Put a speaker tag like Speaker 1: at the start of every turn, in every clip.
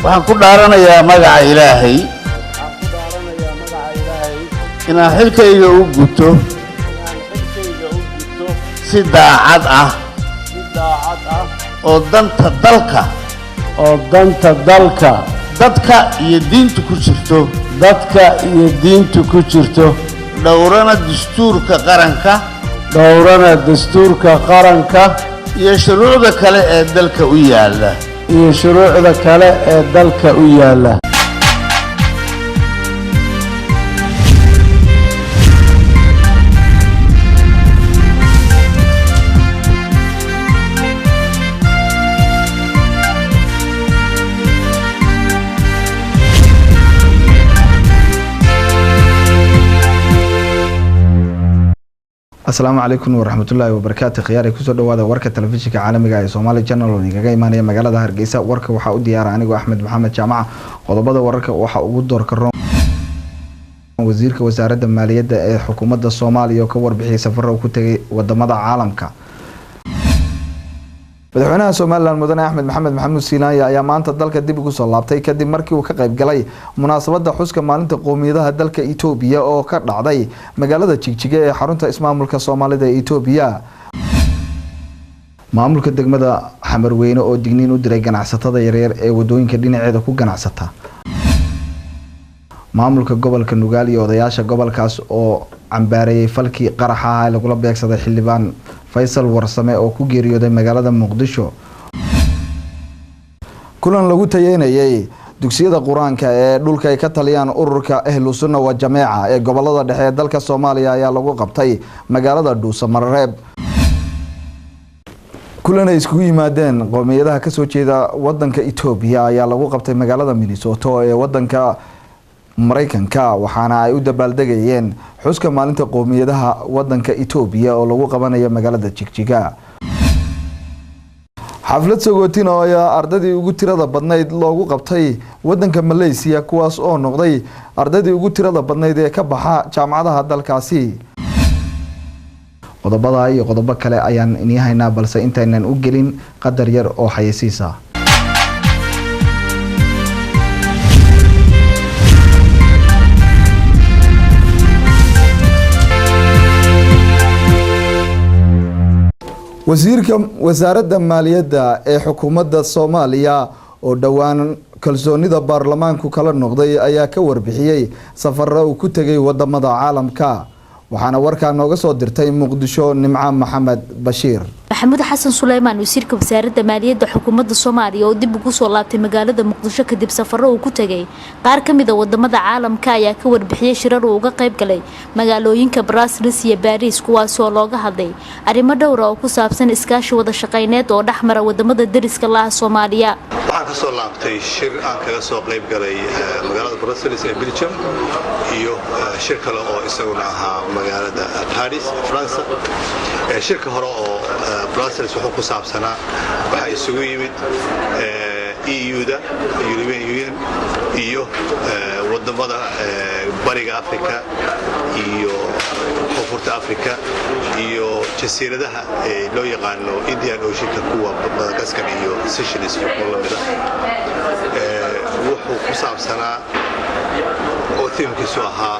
Speaker 1: waxaan ku dhaaranayaa magaca Ilaahay inaan xilkayga u guto si daacad ah oo danta dalka dadka iyo diinta ku jirto dhowrana dastuurka qaranka iyo shuruucda kale ee dalka u yaala
Speaker 2: السلام عليكم ورحمة الله وبركاته خياري كسر دوادة وركة تلفزيون عالمي جاي سومالي channel ونيجا إيمانية مجال ده هرجيسة وركة وحاود ديار عنيق أحمد محمد جامعة وضبضة وركة وحاود دور كرم وزير كوزارة المالية حكومة الصومالية وكور بحي سفر وكتة ودمضة عالمك madaxweynaha Soomaaliland mudane Axmed Maxamed Maxamuud Siinaaya ayaa maanta dalka dib ugu soo laabtay kadib markii uu ka qayb galay munaasabadda xuska maalinta qoomiyadaha dalka Itoobiya oo ka dhacday magaalada Jigjiga ee xarunta ismaamulka Soomaalida ee Itoobiya maamulka degmada Xamarweyne oo digniin u diray ganacsatada yaryar ee wadooyinka dhinaceeda ku ganacsata maamulka gobolka Nugaal iyo odayaasha gobolkaas oo cambaareeyay falkii qaraxa ah ee lagu beegsaday xildhibaan Faisal Warsame oo ku geeriyooday magaalada Muqdisho kulan lagu tayeynayay dugsiyada Quraanka ee dhulka ay ka taliyaan ururka Ahlus Sunnah wa Jameeca ee gobolada dhexe ee dalka Soomaaliya ayaa lagu qabtay magaalada Dhuusamareeb kulan ay isku yimaadeen qoomiyadaha ka soo jeeda wadanka Itoobiya ayaa lagu qabtay magaalada Minnesota ee wadanka Mareykanka waxaana ay u dabaaldegayeen xuska maalinta qoomiyadaha wadanka Itoobiya oo lagu qabanayo magaalada Jigjiga xaflad sagootin oo ay ardadii ugu tirada badnayd loogu qabtay wadanka Malaysia kuwaas oo noqday ardadii ugu tirada badnayd ee ka baxa jaamacadaha dalkaasi qodobada iyo qodobo kale ayaan inii haynaa balse intaynan u gelin qadar yar oo xayeysiisa wasiirka wasaaradda maaliyadda ee xukuumadda Soomaaliya oo dhawaan kalsoonida baarlamaanku kala noqday ayaa ka warbixiyay safarro uu ku tagay wadamada caalamka waxaana warkaa nooga soo dirtay Muqdisho Nimca Maxamed Bashiir
Speaker 3: محمود حسن سليمان وزيرka wasaaradda maaliyadda xukuumadda Soomaaliya oo dib ugu soo laabtay magaalada Muqdisho kadib safarro uu ku tagay qaar kamid ah wadamada caalamka ayaa ka warbixiyay shirar uu uga qayb galay magaalooyinka Brussels iyo Paris kuwaas oo looga hadlay arrimo dhowr ah oo ku saabsan iskaashi wada shaqeyneed oo dhaxmara wadamada dariska la ah Soomaaliya
Speaker 4: waxaan ka soo laabtay shir aan kaga soo qayb galay magaalada Brussels ee Belgium iyo shir kale oo isaguna ahaa magaalada Paris France shirka hore oo Brussels wuxuu ku saabsanaa waxa isugu yimid EU-da European Union iyo wadamada bariga Afrika iyo koonfurta Afrika iyo jasiiradaha loo yaqaano Indian Ocean kuwa Madagascar iyo Seychelles iyo kulamada wuxuu ku saabsanaa oo tiimkiisu ahaa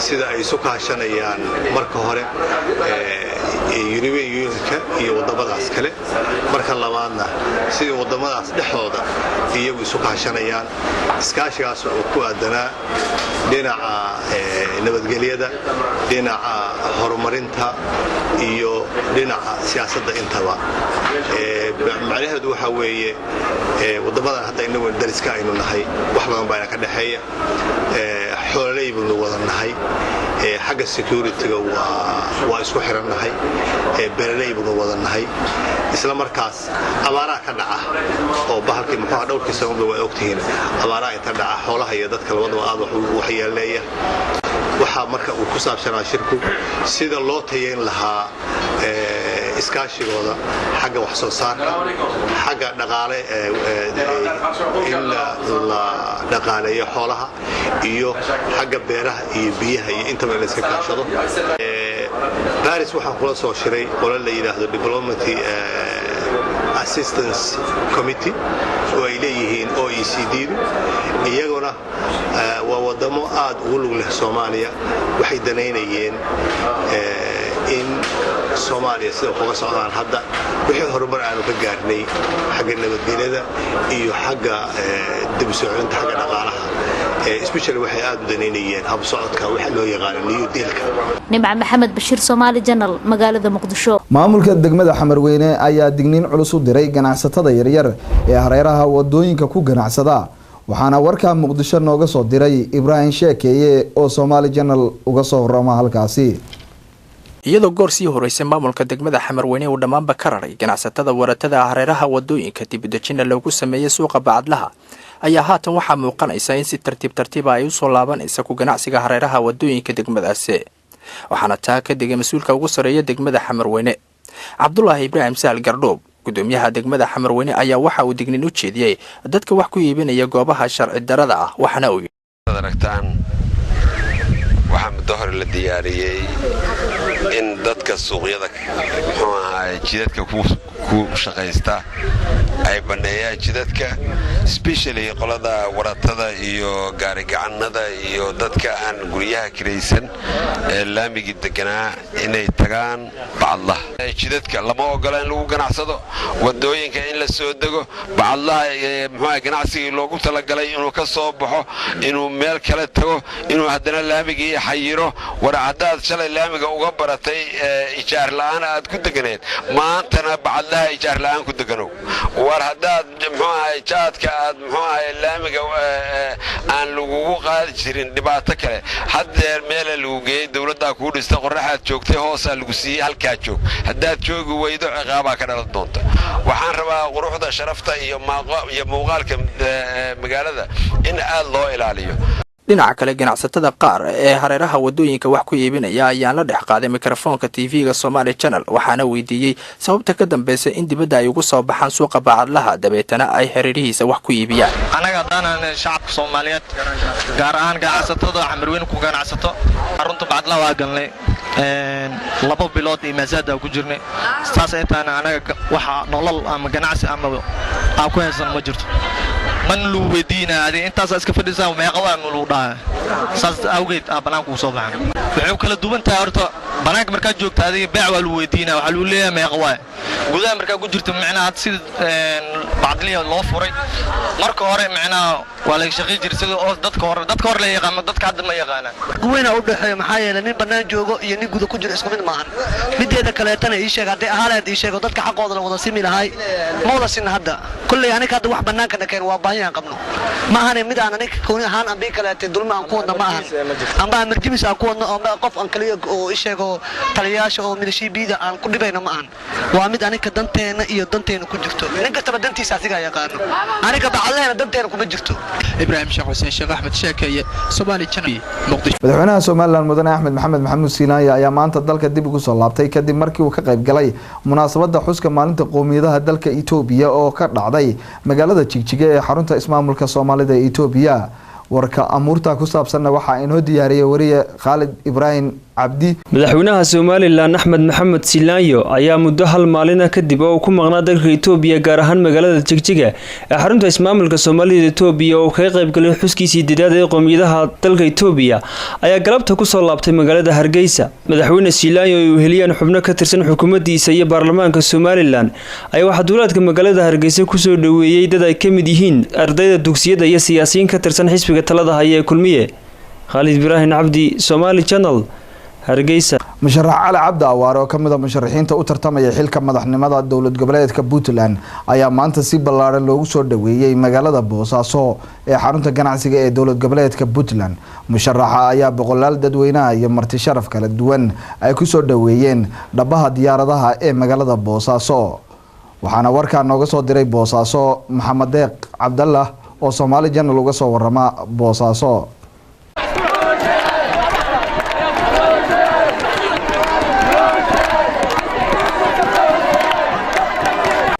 Speaker 4: sida ay isu kaashanayaan marka hore European Unionka iyo wadamadaas kale marka labaadna sidii wadamadaas dhexdooda iyagu isu kaashanayaan iskaashigaas oo ku aadanaa dhinaca nabadgelyada dhinaca horumarinta iyo dhinaca siyaasadda intaba macnaheedu waxa weeye wadamada hadda inagu dariska aynu nahay wax badan baa ka dhaxeeya xoolay buu wada nahay xagga security-ga waa isku xirannahay beeraley buu wada nahay isla markaas abaaraha ka dhaca oo bahalkii muxuu dhowrkii sano waa ogtihiin abaaraha inta dhaca xoolaha iyo dadka labadaba aad wax yeeleeya waxa marka uu ku saabsanaa shirku sida loo tayeyn lahaa iskaashigooda xagga wax soo saarka xagga dhaqaale in la dhaqaaleeyo xoolaha iyo xagga beeraha iyo biyaha iyo inta la iska kaashado Paris waxaan kula soo shiray qolal la yiraahdo diplomacy assistance committee oo ay leeyihiin OECD-du iyaguna waa wadamo aad ugu lug leh Soomaaliya waxay danaynayeen in Soomaaliya sida uga socdaan hadda wixii horumar aanu ka gaarnay xagga nabadgelyada iyo xagga dib u socodka xagga dhaqaalaha especially waxay aad u danaynayeen hab socodka waxa loo yaqaan New Deal-ka.
Speaker 3: Nimca Maxamed Bashiir, Somali Channel, magaalada Muqdisho.
Speaker 2: maamulka degmada Xamarweyne ayaa digniin culus u diray ganacsatada yaryar ee hareeraha wadooyinka ku ganacsada waxaana warka Muqdisho nooga soo diray Ibrahim Sheekeye oo Somali Channel uga soo warama halkaasi.
Speaker 5: iyadoo goor sii horeysay maamulka degmada Xamarweyne uu dhamaanba ka raray ganacsatada waratada hareeraha wadooyinka dib u dejin loogu sameeyay suuqa bacadlaha ayaa haatan waxaa muuqanaysa in si tartiib ay u soo laabanaysa ku ganacsiga hareeraha wadooyinka degmadaasi waxaana taa ka dhigay mas'uulka ugu sareeya degmada Xamarweyne Cabdullaahi Ibraahim Saal Gardoob gudoomiyaha degmada Xamarweyne ayaa waxa uu digniin u jeediyay dadka wax ku iibinaya goobaha sharci darrada ah waxana uu
Speaker 6: aragtaan waxa mudahar la diyaariyay in dadka suuqyada jidadka ku shaqeysta ay baneeyaan jidadka especially qolada waratada iyo gaari gacanada iyo dadka aan guryaha kireysan ee laamiga deganaa inay tagaan bacadlaha jidadka lama ogola in lagu ganacsado wadooyinka in la soo dago bacadlaha ganacsiga loogu talagalay inuu ka soo baxo inuu meel kale tago inuu hadana laamiga xayiro warcadaad shalay laamiga uga baratay ijaar la'aan aad ku deganeed maantana bacadlaha ijaar la'aan ku degano war hadaad jaadka aad laamiga aan lagu qaadi jirin dhibaato kale hadeer meel lagu geeyay dawladda ku dhistay qorraxaad joogtay hoos lagu siiyay halka joog hadaad joogi weydo ciqaaba ka dhalan doonta waxaan rabaa quruxda sharafta iyo muuqaalka magaalada in aad loo ilaaliyo
Speaker 5: dhinaca kale ganacsatada qaar ee hareeraha wadooyinka wax ku iibinaya ayaa la dhex qaaday mikrofoonka TV-ga Somali Channel waxaana weydiiyay sababta ka dambeysay in dibadda ay ugu soo baxaan suuqa bacadlaha dabeetana ay hareerihiisa wax ku iibiyaan
Speaker 7: anaga daanan shacabka Soomaaliyeed gaar ahaan ganacsatada Xamarweyne ku ganacsato runta bacadlaha waa galnay labo bilood iyo masaada ku jirnay saas ay taana anaga waxa nolol ama ganacsi ama aan ku haysan ma jirto man lu weydiina intaas iska fadhisaa meeqa waan lu dhahay saas awgeed banaanka u soo baxan wuxuu kala duwan tahay horta banaanka marka joogta adiga beec waa lu weydiina waxa lu leeyahay meeqa waa gudaha marka ku jirto macnaha sida bacadliya loo furay marka hore macnaha waa la shaqeey jiray sida oo dadka hore la yaqaan dadka hadda ma yaqaanaan
Speaker 8: kuweena u dhaxay maxaa yeelay nin banaan joogo iyo nin gudaha ku jiro isku mid maahan mideeda kale tan ay sheegay haaleed ay sheego dadka xaqooda la wada simi lahay ma wada sin hadda kulli aniga hadda wax banaanka dhakeen waa baahan qabno ma ahan mid aan aniga kooni ahaan aan kaleetay dulma aan ku wada ma ahan amba marjimis aan ku wada oo qof aan kaliya oo sheego taliyaasha oo milishiibida aan ku dhibayna ma ahan waa mid aniga danteena iyo danteena ku jirto ninka taba dantiisa asiga yaqaano aniga bacadleena danteena kuma jirto
Speaker 5: Ibrahim Sheekh Hussein Sheekh Ahmed Sheekeye Somali Channel Muqdisho
Speaker 2: madaxweynaha Soomaaliland mudane Axmed Maxamed Siinaaya ayaa maanta dalka dib ugu soo laabtay kadib markii uu ka qayb galay munaasabadda xuska maalinta qoomiyadaha dalka Itoobiya oo ka dhacday magaalada Jigjiga ee xarunta ismaamulka Soomaalida ee Itoobiya warka amuurta ku saabsan waxa inoo diyaariyay wariye Khalid Ibrahim Abdi
Speaker 9: madaxweynaha Soomaaliland Axmed Maxamed Siinaaya ayaa muddo hal maalin kadib oo ku maqnaa dalka Itoobiya gaar ahaan magaalada Jigjiga ee xarunta ismaamulka Soomaalida Itoobiya oo ka qayb galay xuskiisii didaad ee qoomiyadaha dalka Itoobiya ayaa galabta ku soo laabtay magaalada Hargeysa madaxweyne Siinaaya oo heliyaan xubno ka tirsan xukuumaddiisa iyo baarlamaanka Soomaaliland ayaa waxa dowladda magaalada Hargeysa ku soo dhaweeyay dad ay kamid yihiin ardayda dugsiyada iyo siyaasiyiin ka tirsan xisbiga talada haya ee kulmiye Khalid Ibrahim Abdi Somali Channel Hargeysa
Speaker 2: musharax Cali Cabdi Awaare oo kamid ah musharaxiinta u tartamaya xilka madaxnimada dowlad goboleedka Puntland ayaa maanta si ballaaran loogu soo dhaweeyay magaalada Boosaaso ee xarunta ganacsiga ee dowlad goboleedka Puntland musharaxa ayaa boqolaal dadweynaha iyo marti sharaf kala duwan ay ku soo dhaweeyeen dhabaha diyaaradaha ee magaalada Boosaaso waxaana warkaan nooga soo diray Boosaaso Maxamed Deeq Cabdallah oo Somali Channel uga soo warama Boosaaso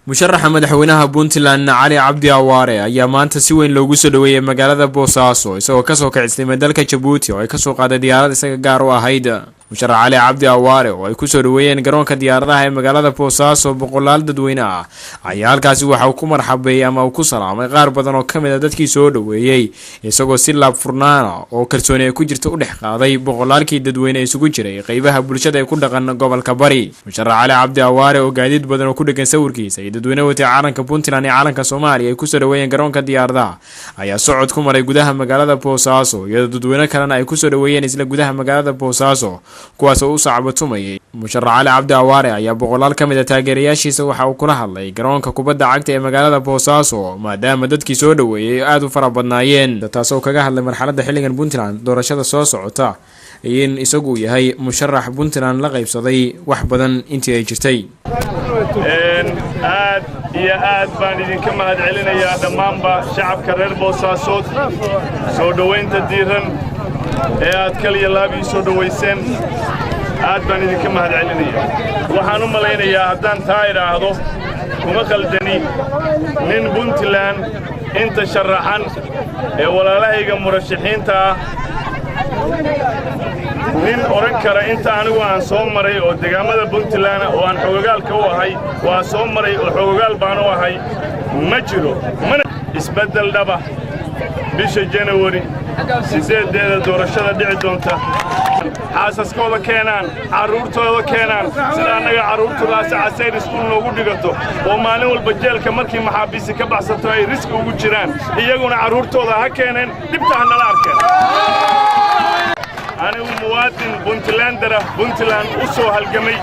Speaker 10: musharaxa madaxweynaha Puntland Cali Cabdi Awaare ayaa maanta si weyn loogu soo dhaweeyay magaalada Boosaaso isagoo ka soo kicisnay dalka Djibouti oo ay ka soo qaaday diyaarad isaga gaar u ahayd musharax cali cabdi awaare oo ay kusoo dhaweeyeen garoonka diyaaradaha ee magaalada boosaaso boqolaal dadweyne ah ayaa halkaasi waxa uu ku marxabeeyey ama uu ku salaamay qaar badan oo ka mid a dadkii soo dhaweeyey isagoo si laab furnaana oo kalsooni ay ku jirta u dhex qaaday boqolaalkii dadweyne isugu jiray qaybaha bulshada ee ku dhaqan gobolka bari musharax cali cabdi awaare oo gaadiid badan oo ku dhegan sawirkiisa iyo dadweyne watay calanka puntland iyo calanka soomaaliya ay kusoo dhaweeyeen garoonka diyaaradaha ayaa socod ku maray gudaha magaalada boosaaso iyadoo dadweyne kalena ay kusoo dhaweeyeen isla gudaha magaalada boosaaso kuwaas oo u sacbatumayay musharax cali cabdi awaare ayaa boqolaal ka mid a taageerayaashiisa waxa uu kula hadlay garoonka kubadda cagta ee magaalada boosaaso maadaama dadkii soo dhaweeyey aad u fara badnaayeen taasoo kaga hadlay marxaladda xilligan puntland doorashada soo socota in isagu yahay musharax puntland la qaybsaday wax badan intii ay jirtay
Speaker 11: aad iyo aad baan idinka mahad celinayaa dhammaanba shacabka reer boosaasood soo dhowaynta diiran ee aad kaliya laab ii soo dhowayseen aad baan idinka mahad celinayaa waxaan u malaynayaa haddaan taa idhaahdo kuma khaldani nin puntland inta sharaxan ee walaalahayga murashaxiinta ah nin odhan kara inta anigu aan soo maray oo deegaamada puntland oo aan xogogaalka u ahay waa soo maray oo xogogaal baan u ahay ma jiro mana isbeddel dhaba bisha janawari 8 doorashada dhici doonta xaasaskooda keenaan carruurtooda keenaan sida annaga carruurtoodaasi casayr iskuul noogu dhigato oo maalin walba jeelka markii maxaabiisi ka baxsato ay riski ugu jiraan iyaguna carruurtooda ha keeneen dhibta ha nala arkeen anigu muwaadin puntlandera puntland u soo halgamay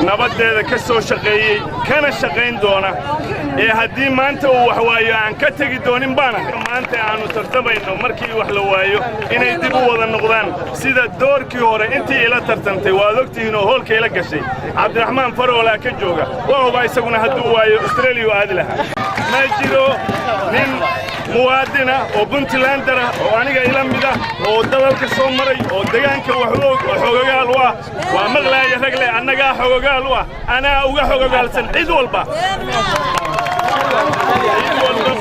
Speaker 11: nabaddeeda ka soo shaqeeyey kana shaqayn doona ee haddii maanta uu wax waayo aan ka tegi doonin baana maanta aanu tartamayno markii wax la waayo inay dib u wada noqdaan sida doorkii hore intii ila tartantay waad ogtihiin oo hoolka ila gashay cabdiraxmaan faroolaa ka jooga waa ogaa isaguna hadduu waayo australia u aadi lahaa ma jiro nin muwaadina oo puntlandera oo aniga ila mida oo dalalka soo maray oo deegaanka wax u og oo xogogaal u ah waa maqlaaya ragle annagaa xogogaal u ah anaa uga xogogaalsan cid walba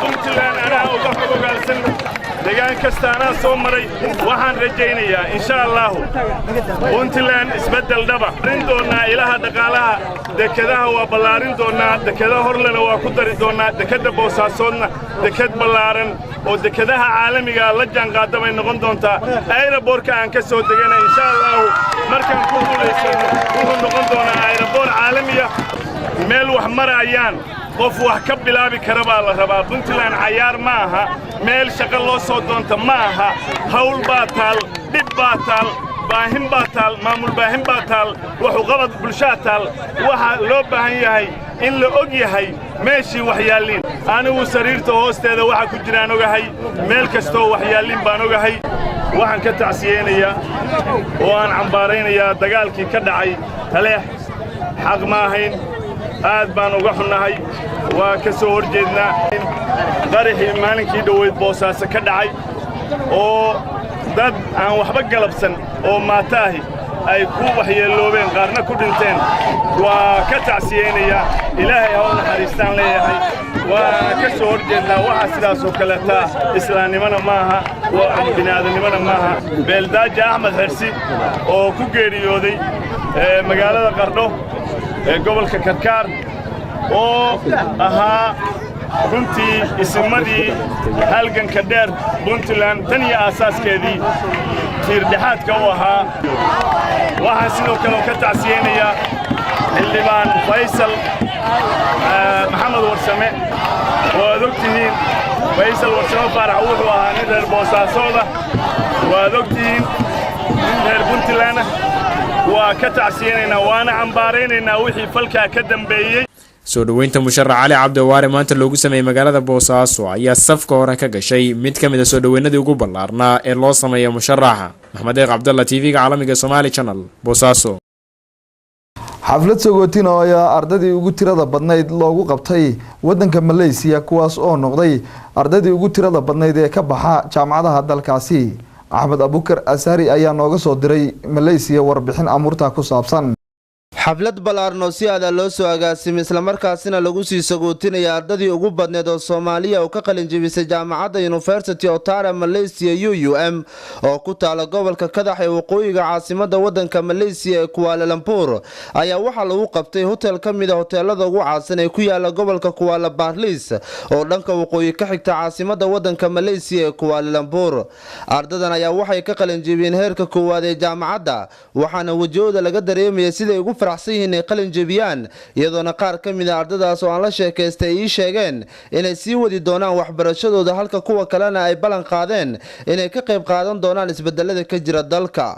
Speaker 11: puntland anaa uga xogogaalsan deegaan kasta anaa soo maray waxaan rajaynayaa insha allahu puntland isbeddel dhaba rin doonnaa ilaha dhaqaalaha dekadaha waa ballaarin doonnaa dekada horlena waa ku dari doonnaa dekadda boosaasoodna dekad ballaaran oo dekadaha caalamiga la jaanqaada bay noqon doontaa ayraboorka aan ka soo degana insha allahu markaan ku guulaysano wuxuu noqon doonaa ayraboor caalamiya meel wax marayaan qof wax ka bilaabi kara baa la rabaa puntland cayaar ma aha meel shaqo loo soo doonta ma aha hawl baa taal dhib baa taal baahin baa taal maamul baahin baa taal wuxuu qabad bulshaa taal waxa loo baahan yahay in la og yahay meeshii waxyaaliin anigu sariirta hoosteeda waxa ku jiraan ogahay meel kastoo waxyaaliin baan ogahay waxaan ka tacsiyeynayaa oo aan cambaaraynayaa dagaalkii ka dhacay taleex xaq ma ahayn aad baan uga xunnahay waa ka soo hor jeednaa qaraxii maalinkii dhoweyd boosaaso ka dhacay oo dad aan waxba galabsan oo maataahi ay ku waxyeeloobeen qaarna ku dhinteen waa ka tacsiyeynayaa ilaahay ha u naxariistaan leeyahay waana ka soo hor jeednaa waxa sidaasoo kaleetaa islaamnimona maaha bini'aadanimona maaha beeldaaja axmed xirsi oo ku geeriyooday magaalada qardho ee gobolka karkaar oo ahaa runtii isimadii halganka dheer puntland tan iyo aasaaskeedii tiirdhexaadka u ahaa waxaan sidoo kale ka tacsiyeynayaa xildhibaan faysal maxamed warsame oo aad og tihiin faysal warsame faarax wuxuu ahaa nin reer boosaasooda waad og tihiin nin reer puntland waa ka tacsiyeynaynaa waana cambaaraynaynaa wixii falkaa ka dambeeyey
Speaker 10: soo dhaweynta musharax cali cabdi awaare maanta loogu sameeyey magaalada boosaaso ayaa safka hore ka gashay mid ka mid a soo dhaweynadii ugu ballaarnaa ee loo sameeya musharaxa maxmed eeq cabdalla tv-ga caalamiga Somali Channel boosaaso
Speaker 2: xaflad sagootin oo ayaa ardadii ugu tirada badnayd loogu qabtay wadanka Malaysia kuwaas oo noqday ardadii ugu tirada badnayd ee ka baxa jaamacadaha dalkaasi Axmed Abukar Asari ayaa nooga soo diray Malaysia warbixin amurta ku saabsan
Speaker 12: xaflad ballaaran oo si aad loo soo agaasimay isla markaasina lagu sii sagootinaya ardadii ugu badneed oo Soomaaliya oo ka qalin jebisay jaamacadda University of Tara Malaysia UUM oo ku taala gobolka Kadax ee waqooyiga caasimadda wadanka Malaysia ee Kuala Lumpur ayaa waxa lagu qabtay hotel kamid ah hoteelada ugu caansan ee ku yaala gobolka Kuala Barlis oo dhanka waqooyi ka xigta caasimadda wadanka Malaysia ee Kuala Lumpur. Ardadan ayaa waxay ka qalin jebiyeen heerka koowaad ee jaamacadda waxaana wajahooda laga dareemay sida ugu faraxsan qalin jebiyaan iyadoona qaar ka mid ah ardadaas oo aan la sheekaystay ay sheegeen inay sii wadi doonaan waxbarashadooda halka kuwa kalena ay ballan qaadeen inay ka qayb qaadan doonaan isbedelada ka jira dalka.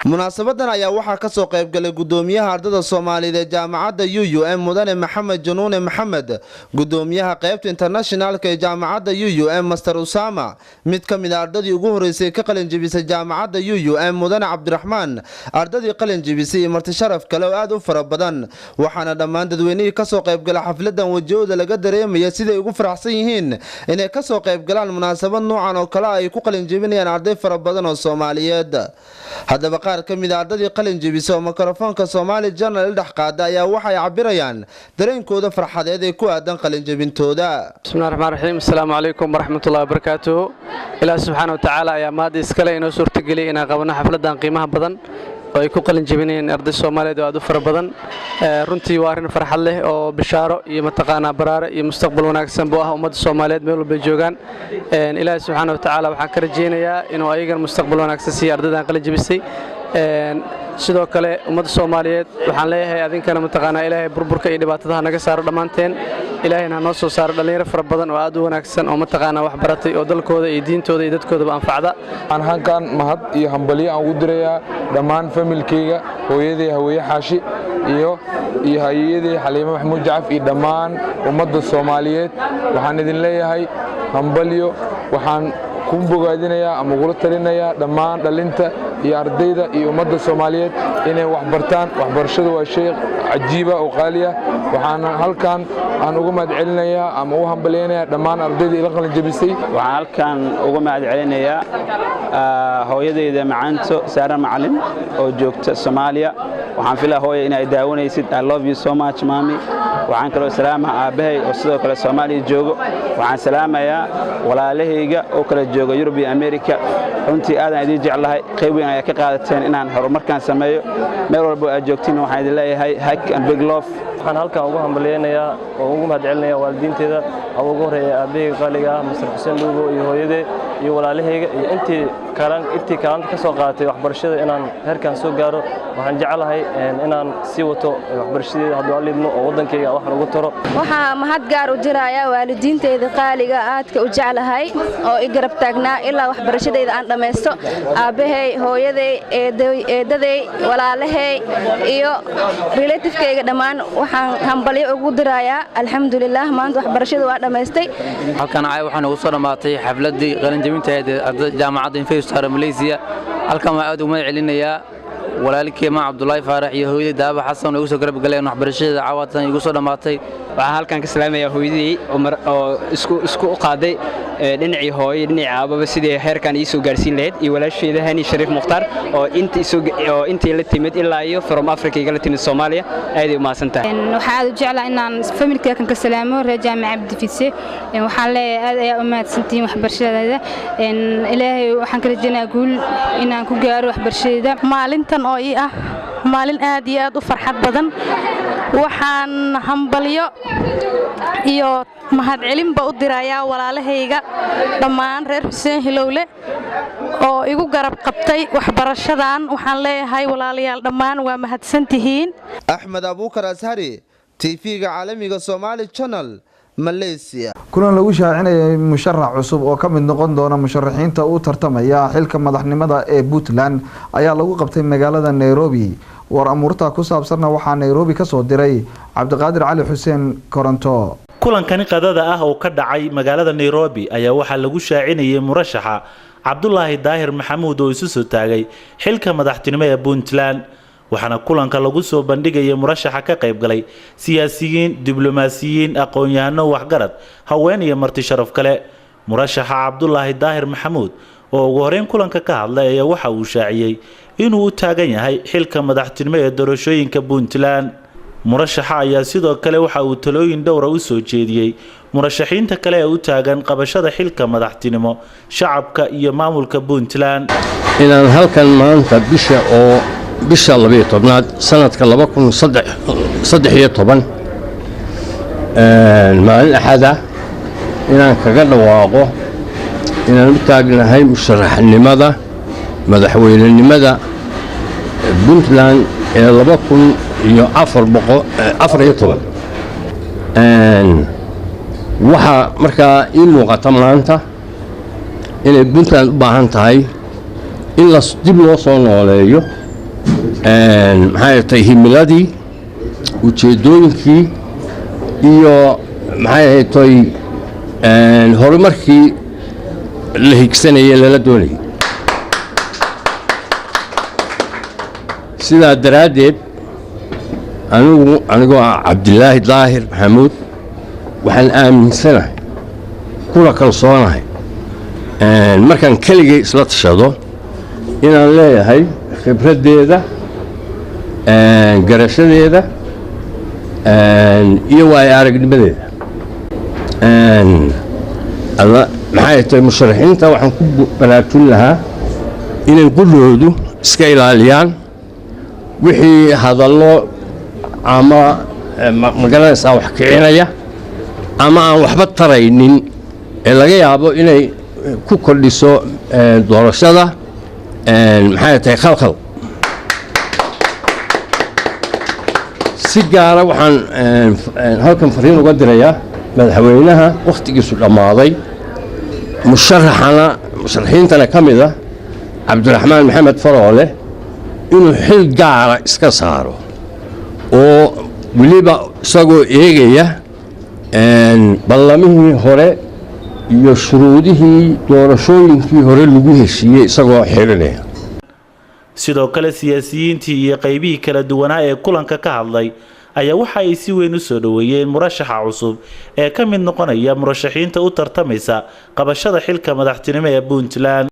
Speaker 12: munaasabadan ayaa waxaa ka soo qayb galay gudoomiyaha ardada Soomaaliyeed ee jaamacadda UUM Mudane Maxamed Januune Maxamed, gudoomiyaha qaybta internationalka ee jaamacadda UUM Master Usama, mid ka mid ah ardadii ugu horeysay ka qalin jebisay jaamacadda UUM Mudane Cabdiraxmaan, ardadii qalin jebisay marti sharaf kale oo aad u fara badan, waxaana dhammaan dadweynihii ka soo qayb galay xafladan wajahooda laga dareemaya sida ay ugu faraxsan yihiin inay ka soo qayb galaan munaasabad noocan oo kale ay ku qalin jebinayaan arday fara badan oo Soomaaliyeed. haddaba qaar ka mid ah ardadii qalin jebisay oo mikrofoonka Somali Journal dhex qaada ayaa waxay cabirayaan dareenkooda farxadeed ee ku aadan qalin jebintooda.
Speaker 13: Bismillahir Rahmaanir Rahiim. Assalaamu alaykum warahmatullahi wabarakatuh. Ilaahay subhanahu wa ta'ala ayaa maad iskale inoo suurtageliyay inaan qabano xafladan qiimaha badan oo ay ku qalin jebinayeen arday Soomaaliyeed oo aad u fara badan. runtii waa arrin farxad leh oo bishaaro iyo mataqaana baraare iyo mustaqbal wanaagsan buu ah ummadda Soomaaliyeed meel walba joogaan. Ilaahay subhanahu wa ta'ala waxaan ka rajeynayaa inuu ayagan mustaqbal wanaagsan siiyo ardadan qalin jebisay. sidoo kale ummadda Soomaaliyeed waxaan leeyahay adinkana mataqaana Ilaahay burburka iyo dhibaatada naga saaro dhamaanteen Ilaahayna noo soo saaro dhalinyaro fara badan oo aad u wanaagsan oo mataqaana wax baratay oo dalkooda iyo diintooda iyo dadkooda anfacda.
Speaker 14: aan halkan mahad iyo hambaliyo aan ugu dirayaa dhammaan familkayga hooyaday Hawiye Xaashi iyo hayeeyaday Xaliimo Maxamuud Jacaf iyo dhammaan ummadda Soomaaliyeed waxaan idin leeyahay hambaliyo waxaan ku bogaadinayaa ama ugu talinayaa dhammaan dhalinta iyo ardayda iyo ummadda Soomaaliyeed inay wax bartaan. waxbarashadu waa shay cajiib ah oo qaali ah waxaan halkan aan uga mahad celinayaa ama u hambaleynayaa dhammaan ardayda ila qalin jebisay.
Speaker 15: waxaan halkan uga mahad celinayaa hooyadayda macaanto Saara Macalin oo joogta Soomaaliya. waxaan filaa hooyo inay daawanaysid. I love you so much mommy. waxaan kaloo salaamaha aabahay oo sidoo kale Soomaaliya joogo. waxaan salaamayaa walaalahayga oo kala jooga Yurub iyo America. runtii aad aan idin jeclahay qayb weyn ayaa ka qaadateen inaan horumarkan sameeyo meel walba aad joogtiin. waxaan idin leeyahay hug and big love.
Speaker 16: waxaan halkan ugu hambaleynayaa oo ugu mahad celinayaa waalidiinteeda oo ugu horeeya aabahayga qaaliga ah Mr. Xuseen Lugo iyo hooyaday iyo walaalahayga iyo intii kaalanta ka soo qaadatay waxbarashada inaan heerkan soo gaaro. waxaan jeclahay inaan sii wato waxbarashadeeda haddii aan lidno oo wadankayga wax ugu taro.
Speaker 17: waxaa mahad gaar u dirayaa waalidiinteeda qaaliga aadka u jeclahay oo i garab taagnaa ilaa waxbarashadeeda aan dhameysto. aabahay hooyaday eedaday walaalahay iyo relative-kayga dhammaan waxaan hambalyo ugu dirayaa. alxamdulillaah maanta waxbarashada waa dhameystay.
Speaker 18: halkan waxaan ugu soo dhamaatay xafladii qalin jebinta ee jaamacadda University of Tara Malaysia. halkan waa aad u mahad celinayaa walaalkay Ma Cabdullaahi Faarax iyo hooyaday Daaba Xasan oo igu soo garab galeen waxbarashada caawatan igu soo dhamaatay.
Speaker 19: waxaan halkan ka salaamayaa hooyaday oo isku qaaday dhinacii hooyo dhinacii aababa sidii heerkan ii soo gaarsiin lahayd iyo walaasheeda Hani Shariif Mukhtaar oo intii la timid ilaa iyo from Africa iga la timid Soomaaliya aad ay u maasantahay.
Speaker 20: waxaan aad u jeclahay inaan familkayga kan ka salaamo Rajaam Cabdi Fise. waxaan leeyahay aad ayaa u mahadsantiin waxbarashadeeda. Ilaahay waxaan ka rajaynayaa guul inaan ku gaaro waxbarashadeeda.
Speaker 21: maalintan oo ii ah maalin aad iyo aad u farxad badan. waxaan hambalyo iyo mahad celinba u dirayaa walaalahayga dhammaan reer Xuseen Hilowle oo igu garab qabtay waxbarashadan. waxaan leeyahay walaalayaal dhammaan waa mahadsantihiin.
Speaker 12: Axmed Abuukar Ashari, TV-ga caalamiga Somali Channel, Malaysia.
Speaker 2: kulan lagu shaacinayay musharax cusub oo ka mid noqon doona musharaxiinta u tartamaya xilka madaxnimada ee Puntland ayaa lagu qabtay magaalada Nairobi. war amuurta ku saabsanna waxaa Nairobi ka soo diray Cabdiqaadir Cali Xuseen Koronto.
Speaker 22: kulankani qadada ah oo ka dhacay magaalada Nairobi ayaa waxaa lagu shaacinayay murashaxa Cabdullaahi Daahir Maxamuud oo isu soo taagay xilka madaxtinimo ee Puntland. waxaana kulanka lagu soo bandhigayay murashaxa ka qayb galay siyaasiyiin diblomaasiyiin aqoon-yahano waxgarad haween iyo marti sharaf kale murashaxa Cabdulaahi Daahir Maxamuud oo ugu horeyn kulanka ka hadlay ayaa waxa uu shaaciyay inuu u taagan yahay xilka madaxtinimo ee doorashooyinka Puntland murashaxa ayaa sidoo kale waxa uu talooyin dhowr ah u soo jeediyay murashaxiinta kale ee u taagan qabashada xilka madaxtinimo shacabka iyo maamulka Puntland
Speaker 1: inaan halkan maanta bisha 12 sanadka 2013 maalin axada inaan kaga dhawaaqo inaan u taagnahay musharaxnimada madaxweynenimada Puntland ee 2014 waxa markaa ii muuqata maanta inay Puntland u baahan tahay in la dib loo soo nooleeyo maxay tahay himiladii ujeedooyinkii iyo maxay tahay horumarkii la higsanayay lala doonayay sidaa daraaddeed anigoo Cabdulaahi Daahir Maxamuud waxaan aaminsanahay kula kalsoonahay markaan keligay isla tashado inaan leeyahay khibraddeeda garashadeeda iyo waay aragnimadeeda maxay tahay musharaxiinta waxaan ku baraarujin lahaa inay qudhoodu iska ilaaliyaan wixii hadallo ama magaranaysaa wax kicinaya ama aan waxba taraynin ee laga yaabo inay ku kordhiso doorashada maxay tahay khalkhal si gaara waxaan halkan fariin uga dirayaa madaxweynaha waqtigiisu dhammaaday musharaxiintana ka mid ah Cabdiraxmaan Maxamed Faroole inuu xil gaara iska saaro oo weliba isagoo eegaya ballamihii hore iyo shuruudihii doorashooyinkii hore lagu heshiiyey isagoo xirinaya
Speaker 22: sidoo kale siyaasiyiintii iyo qaybihii kala duwanaa ee kulanka ka hadlay ayaa waxa ay si weyn u soo dhaweeyeen murashaxa cusub ee ka mid noqonaya murashaxiinta u tartamaysa qabashada xilka madaxtinimo ee Puntland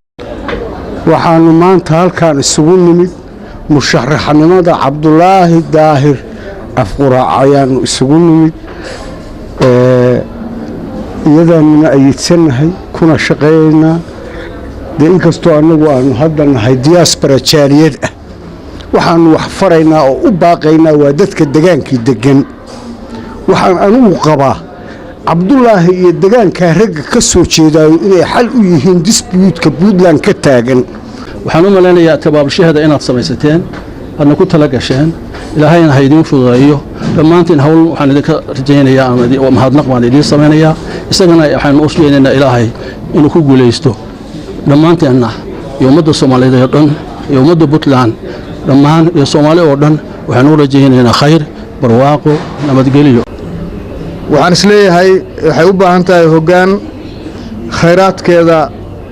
Speaker 4: waxaanu maanta halkaan isugu nimid musharaxnimada Cabdulaahi Daahir Afquraac ayaanu isugu nimid iyadaanuna ayidsanahay kuna shaqeeynaa de inkastoo anagu aanu hadda nahay diaspora jaaliyad ah waxaanu wax faraynaa oo u baaqaynaa waa dadka degaankii degan waxaan anigu qabaa Cabdulaahi iyo degaanka ragga ka soo jeedaayo inay xal u yihiin dispuute-ka Puntland ka taagan
Speaker 23: waxaan u maleynayaa tabaabashada inaad samaysateen adna ku tala gasheen ilaahayna ha idin fududeeyo dhammaantiin hawl waxaan idinka rajaynayaa ama mahadnaq waan idin samaynayaa isagana waxaan u sheegaynaa ilaahay inuu ku guuleysto dhammaanteena iyo ummadda Soomaaliyeed oo dhan iyo ummadda Puntland dhammaan iyo Soomaali oo dhan waxaan u rajaynaynaa khayr barwaaqo nabadgelyo
Speaker 4: waxaan isleeyahay waxay u baahan tahay hoggaan khayraadkeeda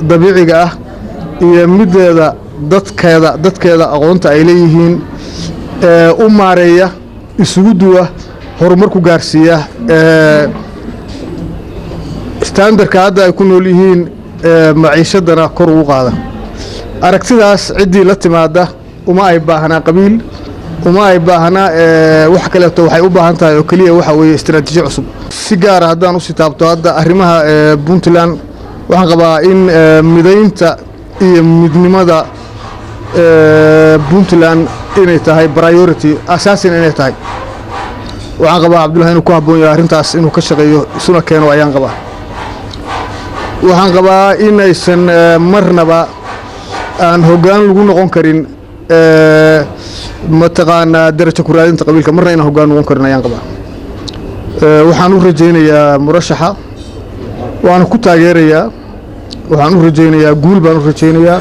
Speaker 4: dabiiciga ah iyo mideeda dadkeeda aqoonta ay leeyihiin u maareeya isugu duwa horumar ku gaarsiiya standardka hadda ay ku nool yihiin maciishadana kor ugu qaada aragtidaas ciddii la timaada uma ay baahnaa qabiil uma ay baahnaa wax kaleeto waxay u baahan tahay oo keliya waxa weeye istiraatiiji cusub si gaara haddaan usii taabto hadda arrimaha Puntland waxaan qabaa in midaynta iyo midnimada Puntland inay tahay priority asaasin inay tahay waxaan qabaa Cabdulaahi inuu ku habboon yahay arrintaas inuu ka shaqeeyo isuna keeno ayaan qabaa waxaan qabaa inaysan marnaba aan hoggaan lagu noqon karin mataqaanaa darajo ku raadinta qabiilka marna inaan hoggaan noqon karin ayaan qabaa waxaan u rajaynayaa murashaxa waan ku taageerayaa waxaan u rajaynayaa guul baan u rajaynayaa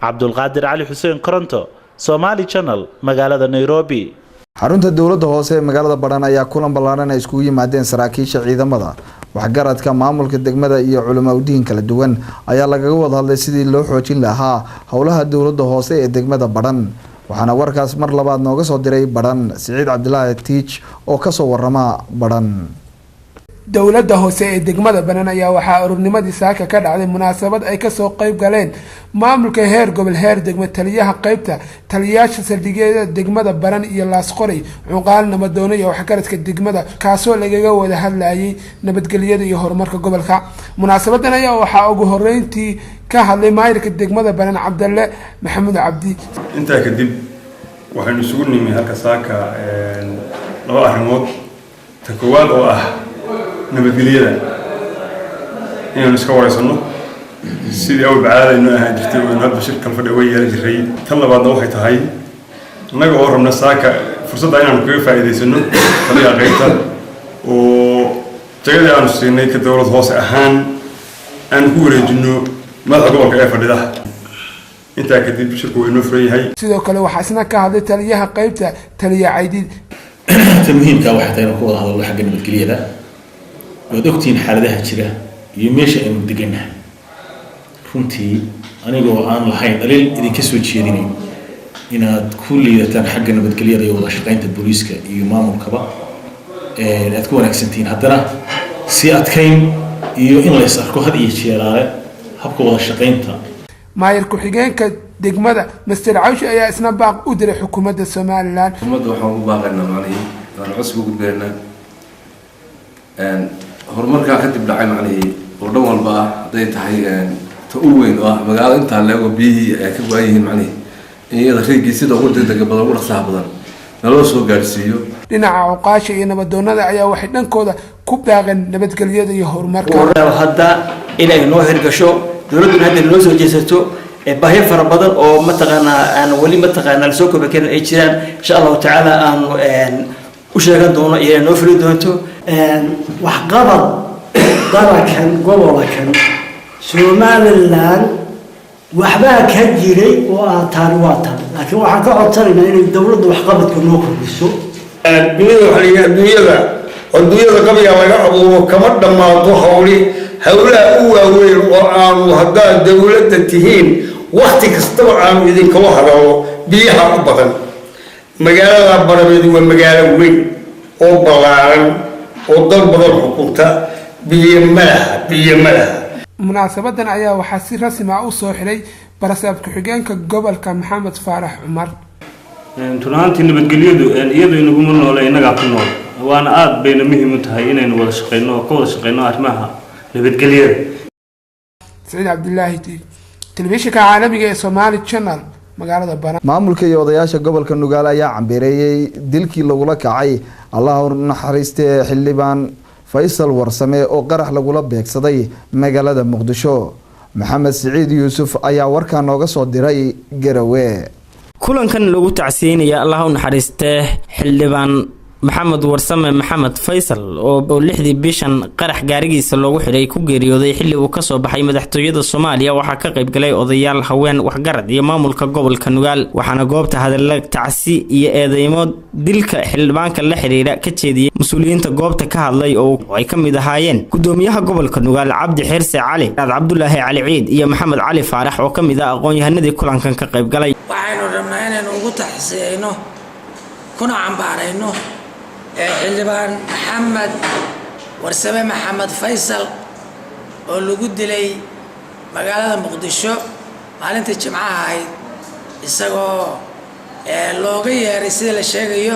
Speaker 22: Cabdulqaadir Cali Xuseen Koronto Somali Channel magaalada Nairobi
Speaker 2: xarunta dowladda hoose ee magaalada Badhan ayaa kulan ballaaran ay iskugu yimaadeen saraakiisha ciidamada waxgaradka maamulka degmada iyo culimo u diin kala duwan ayaa lagaga wada hadlay sidii loo xoojin lahaa howlaha dowladda hoose ee degmada Badhan waxaana warkaas mar labaad nooga soo diray Badhan Siciid Cabdilaahi Tiij oo ka soo warama Badhan.
Speaker 3: dowladda hoose ee degmada Baran ayaa waxaa ururnimadii saaka ka dhacday munaasabad ay ka soo qayb galeen maamulka heer gobol heer degmo taliyaha qaybta taliyaasha saldhigyada degmada Baran iyo Laasqoray cuqaal nabadoon iyo waxgaradka degmada kaasoo lagaga wada hadlayay nabadgelyada iyo horumarka gobolka. munaasabadan ayaa waxaa ugu horeyntii ka hadlay maayirka degmada Baran Cabdalle Maxamed Cabdi.
Speaker 6: intaa kadib waxaan isugu nimay halka saaka laba arrimood ta koowaad oo ah nabadgelyada inaan iska wareysano sidii awal bacaadaynu ahaan jirtay oo hadda shirka fadhi way yeelan jiray. tan labaadna waxay tahay annaga oo rabna saaka fursadda inaan kaga faa'iidaysano taliyaha qaybta oo jagada aanu siinay ka dowlad hoose ahaan aan ku wareejino madaxa gobolka ee fadhida. intaa kadib shirku way noo furan yahay.
Speaker 3: sidoo kale waxaa isna ka hadlay taliyaha qaybta taliya Caydiid.
Speaker 7: tan muhiimka waxay tahay inaan ku wada hadalno xagga nabadgelyada waad ogtiin xaaladaha jira iyo meesha aynu deganahay. runtii anigoo aan lahayn dhaliil idinka soo jeedinayn inaad ku liidataan xagga nabadgelyada iyo wada shaqaynta booliiska iyo maamulkaba aad ku wanaagsantihiin haddana si adkayn iyo in la is arko had iyo jeeraale habka wada shaqaynta.
Speaker 3: maayir ku-xigeenka degmada Mr. Cawshi ayaa isna baaq u diray xukuumadda Somaliland.
Speaker 24: xukuumadda waxaan ugu baaqaynaa macnaheedu aan cusub ugu beernaa horumarka kadib dhacay macnaheedu oo dhan walba ah haday tahay ta u weyn oo ah magaalada intaa leego biyihii ay ka go'an yihiin macnaheedu in iyada reegii sida ugu degdega badan ugu dhaqsaha badan naloo soo gaarsiiyo.
Speaker 3: dhinaca cuqaasha iyo nabadoonnada ayaa waxay dhankooda ku baaqeen nabadgelyada iyo horumarka.
Speaker 25: hadda inay noo hirgasho dowladuna hadda noo soo jeesato baahi fara badan oo mataqaanaa aan wali mataqaanaa la soo koobi karin ay jiraan insha allahu tacaala aan u sheegan doono iyo noo fuli doonto
Speaker 26: waxqabad dalkan gobolkan Somaliland waxbaa ka jiray oo aan taari waatan laakiin waxaan ka codsanaynaa inay dowladdu waxqabadka noo kordhiso.
Speaker 27: adduunyada qabiga laga abuuro kama dhammaato howlaha u waaweyn oo aanu haddaad dowladda tihiin waqti kastaba aanu idinkala hadalno biyaha u badan. magaalada Barameed waa magaalo weyn oo ballaaran oo dal badan xukunta biyo malaha.
Speaker 3: munaasabadan ayaa waxaa si rasmi ah u soo xiray barasaab ku-xigeenka gobolka Maxamed Faarax Cumar.
Speaker 28: tunaantii nabadgelyadu iyadu inaguma noole inagaa ku nool waana aad bayna muhiim u tahay inaynu wada shaqeyno oo ka wada shaqeyno arrimaha nabadgelyada.
Speaker 3: Siciid Cabdilaahi telefishinka caalamiga ee Somali Channel magaalada Baran.
Speaker 2: maamulka iyo odayaasha gobolka Nugaal ayaa cambireeyay dilkii lagula kacay Allah u naxariistay xildhibaan Faysal Warsame oo qarax lagula beegsaday magaalada Muqdisho. Maxamed Siciid Yuusuf ayaa warkaan nooga soo diray Garowe.
Speaker 29: kulankan lagu tacsiinaya Allah u naxariistay xildhibaan maxamed warsame maxamed faysal oo lixdii bishan qarax gaarigiisa loogu xiray ku geeriyooday xilli uu ka soo baxay madaxtooyada Soomaaliya waxaa ka qayb galay odayaal haween waxgarad iyo maamulka gobolka Nugaal waxaana goobta hadalada tacsi iyo eedeymo dilka xildhibaanka la xiriira ka jeediyay mas'uuliyiinta goobta ka hadlay oo ay ka mid ahaayeen gudoomiyaha gobolka Nugaal Cabdi Xirse Cali Cabdullaahi Cali Ciid iyo Maxamed Cali Faarax oo ka mid ah aqoon-yahanadii kulankan ka qayb galay.
Speaker 30: waxaanu rabnaa inaan ugu taxsiino kuna cambaarayno xildhibaan maxamed warsame maxamed faysal oo lagu dilay magaalada Muqdisho maalintii Jimcaha ahayd isagoo looga yeeray sida la sheegayo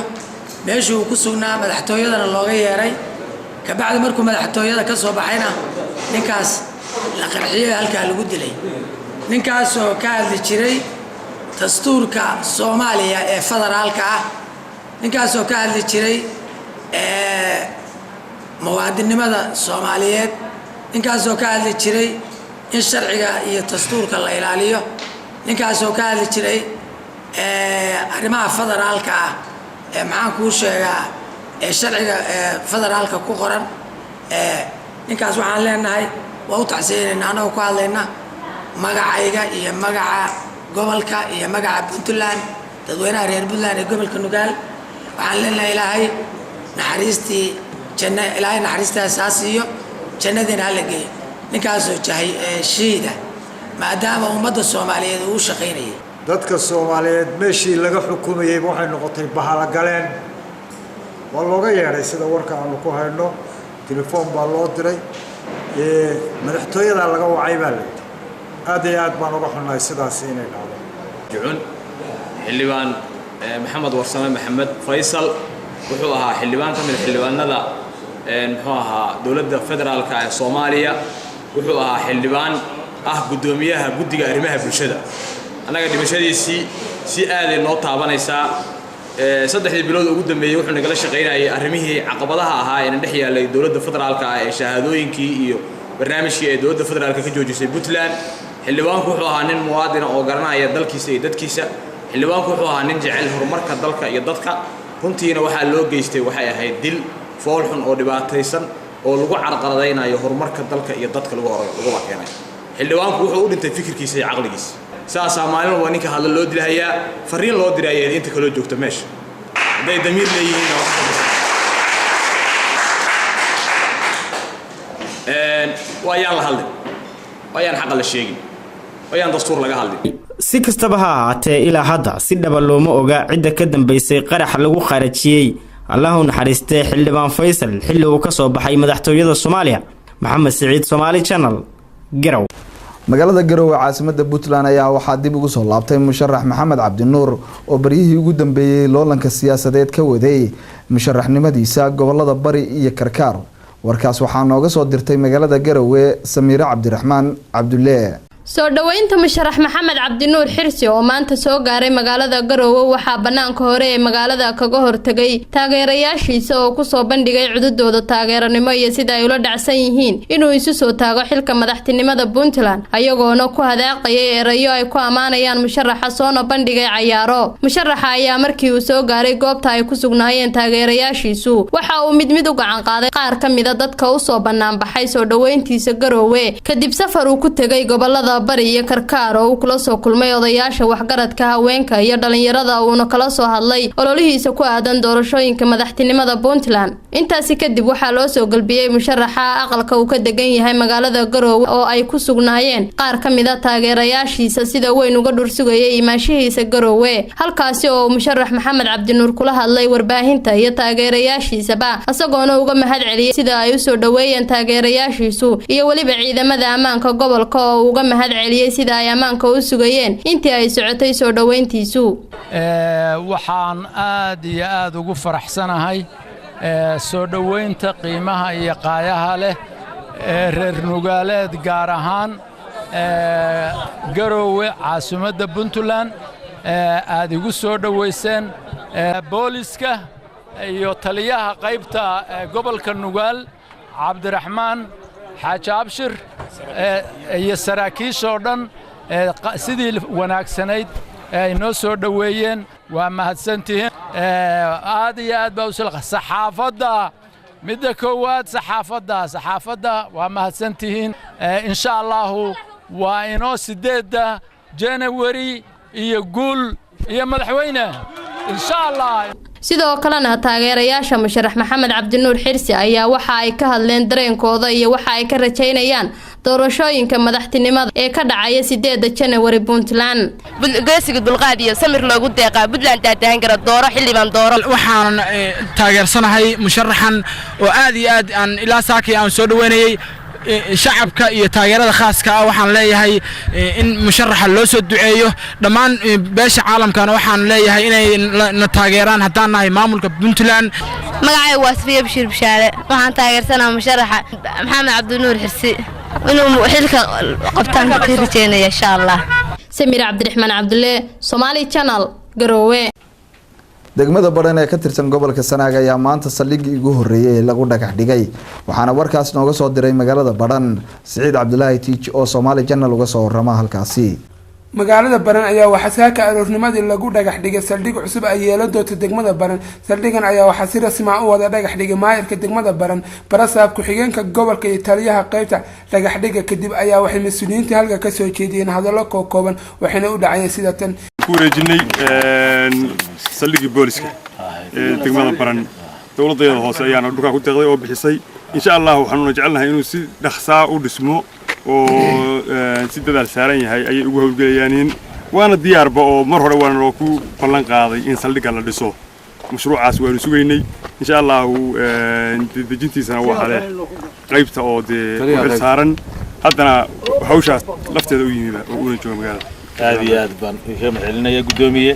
Speaker 30: meeshuu ku sugnaa madaxtooyadana looga yeeray ka bacdi markuu madaxtooyada ka soo baxayna ninkaas la qarxiyay halka lagu dilay. ninkaas oo ka hadli jiray dastuurka Soomaaliya ee federaalka ah ninkaas oo ka hadli jiray muwaadinimada Soomaaliyeed ninkaas oo ka hadli jiray in sharciga iyo dastuurka la ilaaliyo ninkaas oo ka hadli jiray arrimaha federaalka ah maxaan ku sheegaa sharciga federaalka ku qoran ninkaas waxaan leenahay waa u tacsiinaynaa anagoo ku hadlayna magacayga iyo magaca gobolka iyo magaca Puntland dadweynaha reer Puntland ee gobolka Nugaal waxaan leenahay ilaahay naxariistii janna ilaahay naxariistaas asiyo jannadina la geeyo ninkaas oo jahay shiida maadaama ummadda Soomaaliyeed uu shaqeynayay
Speaker 5: dadka Soomaaliyeed meeshii laga xukumayay waxay noqotay bahala galeen waa looga yeeray sida warka aanu ku hayno telefoon baa loo diray madaxtooyada laga wacay baa aad iyo aad baan uga xunahay sidaas inay dhacdo
Speaker 8: jucun xildhibaan maxamed warsame maxamed faysal wuxuu ahaa xildhibaan ka mid xildhibaanada muxuu ahaa dowladda federaalka ee Soomaaliya wuxuu ahaa xildhibaan gudoomiyaha guddiga arrimaha bulshada anaga dhimashadiisii si aad ay noo taabanaysaa saddexdii bilood ugu dambeeyay wuxuu nagala shaqeynayay arrimihii caqabadaha ahaa ee dhex yaalay dowladda federaalka ee shahaadooyinkii iyo barnaamijkii ee dowladda federaalka ka joojisay Puntland xildhibaanku wuxuu ahaa nin muwaadin oo garanaya dalkiisa iyo dadkiisa xildhibaanku wuxuu ahaa nin jecel horumarka dalka iyo dadka runtiina waxaa loo geystay waxay ahayd dil fool xun oo dhibaataysan oo lagu carqaladaynayo horumarka dalka iyo dadka lagu keenay xildhibaanku wuxuu u dhintay fikirkiisa iyo caqligiisa saasaa maalin walba ninka hadla loo dilahayaa fariin loo dirayay inta kale joogto meesha hadday damiir leeyihiin waayaan la hadlin waayaan xaqa la sheegin waayaan dastuur laga hadlin
Speaker 29: si kastaba ha ahaatee ilaa hadda si dhaba looma oga cidda ka dambeysay qarax lagu qarajiyey allahu naxariistee xildhibaan faysal xilli uu ka soo baxay madaxtooyada Soomaaliya maxamed siciid Somali Channel Garow
Speaker 2: magaalada Garowe caasimada Puntland ayaa waxaa dib ugu soo laabtay musharax Maxamed Cabdinuur oo bariyihii ugu dambeeyay loolanka siyaasadeed ka waday musharaxnimadiisa gobolada Bari iyo Karkaar warkaas waxaa nooga soo dirtay magaalada Garowe Samiira Cabdiraxmaan Cabdulle
Speaker 9: soo dhaweynta musharax Maxamed Cabdinuur Xirsi oo maanta soo gaaray magaalada Garowe waxaa banaanka hore ee magaalada kaga hortagay taageerayaashiisa oo ku soo bandhigay cududooda taageeranimo iyo sida ay ula dhacsan yihiin inuu isu soo taago xilka madaxtinimada Puntland ayagoona ku hadaaqayay erayo ay ku amaanayaan musharaxa soo bandhigay cayaaro musharaxa ayaa markii uu soo gaaray goobta ay ku sugnaayeen taageerayaashiisu waxa uu mid u gacan qaaday qaar ka mid ah dadka u soo banaan baxay soo dhaweyntiisa Garowe kadib safar uu ku tagay gobolada Bari iyo Karkaar oo kula soo kulmay odayaasha waxgaradka haweenka iyo dhalinyarada oo kala soo hadlay ololihiisa ku aadan doorashooyinka madaxtinimada Puntland intaasi kadib waxaa loo soo galbiyay musharaxa aqalka uu ka degan yahay magaalada Garowe oo ay ku sugnaayeen qaar ka mid ah taageerayaashiisa sida weyn uga dhursugayay imaashihiisa Garowe halkaasi oo musharax Maxamed Cabdinuur kula hadlay warbaahinta iyo taageerayaashiisaba asagoona uga mahad celiyay sida ay u soo dhaweeyeen taageerayaashiisu iyo waliba ciidamada ammaanka gobolka oo uga mahad celiyay sida ay ammaanka u sugayeen intii ay socotay soo dhaweyntiisu
Speaker 10: waxaan aad iyo aad ugu faraxsanahay soo dhaweynta qiimaha iyo qaayaha leh reer nugaaleed gaar ahaan Garowe caasimadda Puntland aad igu soo dhaweyseen booliska iyo taliyaha qaybta gobolka Nugaal Cabdiraxmaan Xaaji Abshir iyo saraakiisha oo dhan sidii wanaagsanayd ay noo soo dhaweeyeen waa mahadsantihiin aad iyo aad baa u saxaafadda midda koowaad saxaafadda waa mahadsantihiin insha Allah waa inoo 8 January iyo guul iyo madaxweyne insha Allah
Speaker 9: sidoo kalena taageerayaasha musharax Maxamed Cabdinuur Xirsi ayaa waxa ay ka hadleen dareenkooda iyo waxa ay ka rajaynayaan doorashooyinka madaxtinimada ee ka dhacaya 8 January Puntland
Speaker 11: geesiga dulqaad iyo samir loogu deeqaa Puntland taatan kara dooro xilliban dooro
Speaker 13: waxaan taageersanahay musharaxan oo aad iyo aad aan ilaa saakay aan soo dhaweynayay shacabka iyo taageerada khaaska ah waxaan leeyahay in musharaxa loo soo duceeyo dhammaan beesha caalamkana waxaan leeyahay inay na taageeraan haddaan nahay maamulka Puntland
Speaker 11: magacaygu waa Safiya Bashir Bishaare waxaan taageersanahay musharaxa Maxamed Cabdinuur Xirsi inuu xilka qabtaan ka rajeynaya insha Allah
Speaker 9: Samiira Cabdiraxmaan Cabdulle Somali Channel Garowe
Speaker 2: degmada Badhan ee ka tirsan gobolka Sanaag ayaa maanta saldhiggii ugu horeeyay lagu dhagax dhigay waxaana warkaas nooga soo diray magaalada Badhan Saciid Cabdullaahi Tiij oo Somali Channel uga soo warrama halkaasi
Speaker 3: magaalada Badhan ayaa waxaa saaka aroornimadii lagu dhagax dhigay saldhig cusub ay yeelan doonto degmada Badhan saldhigan ayaa waxaa si rasmi ah u wada dhagax dhigay maayirka degmada Badhan barasaab ku xigeenka gobolka iyo taliyaha qaybta dhagax dhiga kadib ayaa waxay mas'uuliyiinta halka ka soo jeediyeen hadallo kooban waxayna u dhacayeen sida tan
Speaker 6: ku wareejinay saldhigii booliska degmada Badhan dowladda hoose ayaana dhulka ku deeqday oo bixisay insha Allah waxaanu jecelnahay inuu si dhaqsaa u dhismo oo si dadaal saaran yahay ay ugu hawlgelayaan waana diyaarba oo mar hore waana loo ku ballan qaaday in saldhigga la dhiso mashruucaas waanu sugaynay insha Allah dejintiisana waxa leh qaybta oo dee saaran haddana hawshaas lafteeda u yimid oo u jooga magaalada
Speaker 22: aad iyo aad baan ka mahadcelinaya gudoomiye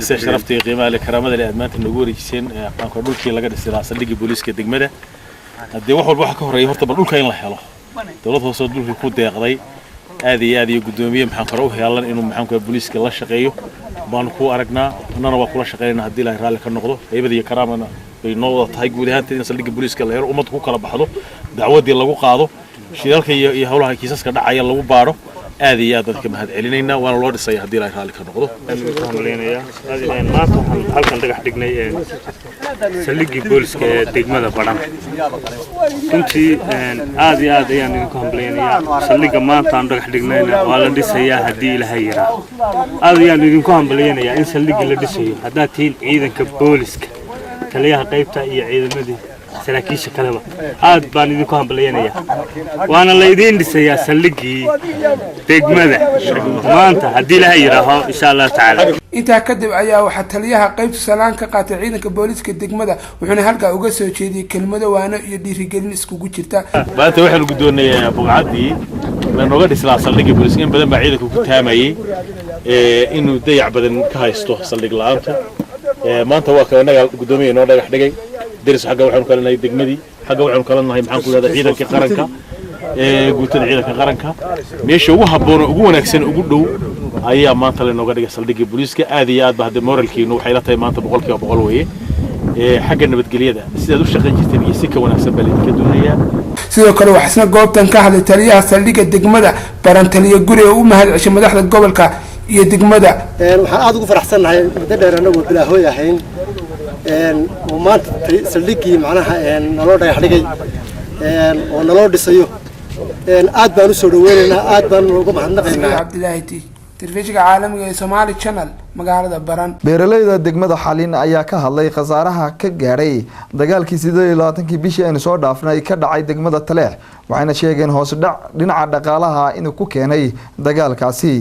Speaker 22: si sharafta iyo qiimaha leh karaamada leh aad maanta nagu wareejiseen qaanka dhulkii laga dhisay saldhigga booliiska degmada haddii wax walba waxa ka horeeya horta bal dhulka in la helo dawladda hoose dhulkii ku deeqday aad iyo gudoomiye maxaan karo u heelan inuu maxaan ku booliiska la shaqeeyo baan ku aragnaa annana waa kula shaqeynaa haddii la raali ka noqdo haybada iyo karaamana ay noo wada tahay guud ahaan in saldhigga booliiska la helo ummadda ku kala baxdo dacwadii lagu qaado shiralka iyo hawlaha kiisaska dhacaya lagu baaro aad iyo aad dadka mahadcelinayna waana loo dhisay haddii la raali ka noqdo
Speaker 28: maanta waxaan halkan dhagax dhignay saldhiggii booliiska ee degmada Badhan runtii aad iyo aad ayaan idinku hambaleynayaa saldhigga maanta aan dhagax dhignayna waa la dhisayaa haddii Ilaahay yaraa aad ayaan idinku hambaleynayaa in saldhigga la dhisayo haddaad tihiin ciidanka booliiska taliyaha qaybta iyo ciidamadii saraakiisha kaleba aad baan idinku hambaleynayaa waana la idin dhisayaa saldhiggii degmada maanta haddii Ilaahay yaraaho insha Allah tacaala
Speaker 3: intaa kadib ayaa waxa taliyaha qaybta salaan ka qaatay ciidanka booliiska degmada wuxuuna halka uga soo jeediyay kelmado waano iyo dhiirigelin iskugu jirta
Speaker 22: maanta waxaan gudoonayaa buqacadii ma nooga dhisnaa saldhigga booliiska in badan baa ciidanku ku taamayay inuu dayac badan ka haysto saldhig la'aanta maanta waa ka naga gudoomiye noo dhagax dhigay درس حاجة وحنا كلنا يدقمدي حاجة وحنا كلنا هاي محن كل هذا عيدا كقرنكا قلت له عيدا كقرنكا ماشي هو حبونه هو نكسن وقوله هيا ما طلع إنه قاعد يصل دقي بوليسك آذيات بعد مورال كينو حيلته ما تبغى كي أبغى له حاجة إنه بتقليده سيدا دوش شغل جتني سكة ونكسب بالي كدنيا
Speaker 3: sidoo kale waxaasna goobtan ka hadlay taliyaha saldhigga degmada Badhan taliye guri oo u mahad ceshay madaxda gobolka iyo degmada
Speaker 1: waxaan aad ugu faraxsanahay muddo dheer anagu bilaahoy ahayn ومانت سلكي معناها نلو ده يحرقي ونلو دسيو آد بانو سودويننا آد بانو لقوم حنقينا
Speaker 3: عبد الله تي تلفزيون عالمي سومالي channel magaalada Badhan
Speaker 2: beeralayda degmada Xalin ayaa ka hadlay khasaaraha ka gaaray dagaalkii 28 bishii ay soo dhaafnay ka dhacay degmada Taleex waxayna sheegeen hoos dhac dhinaca dhaqaalaha inuu ku keenay dagaalkaasi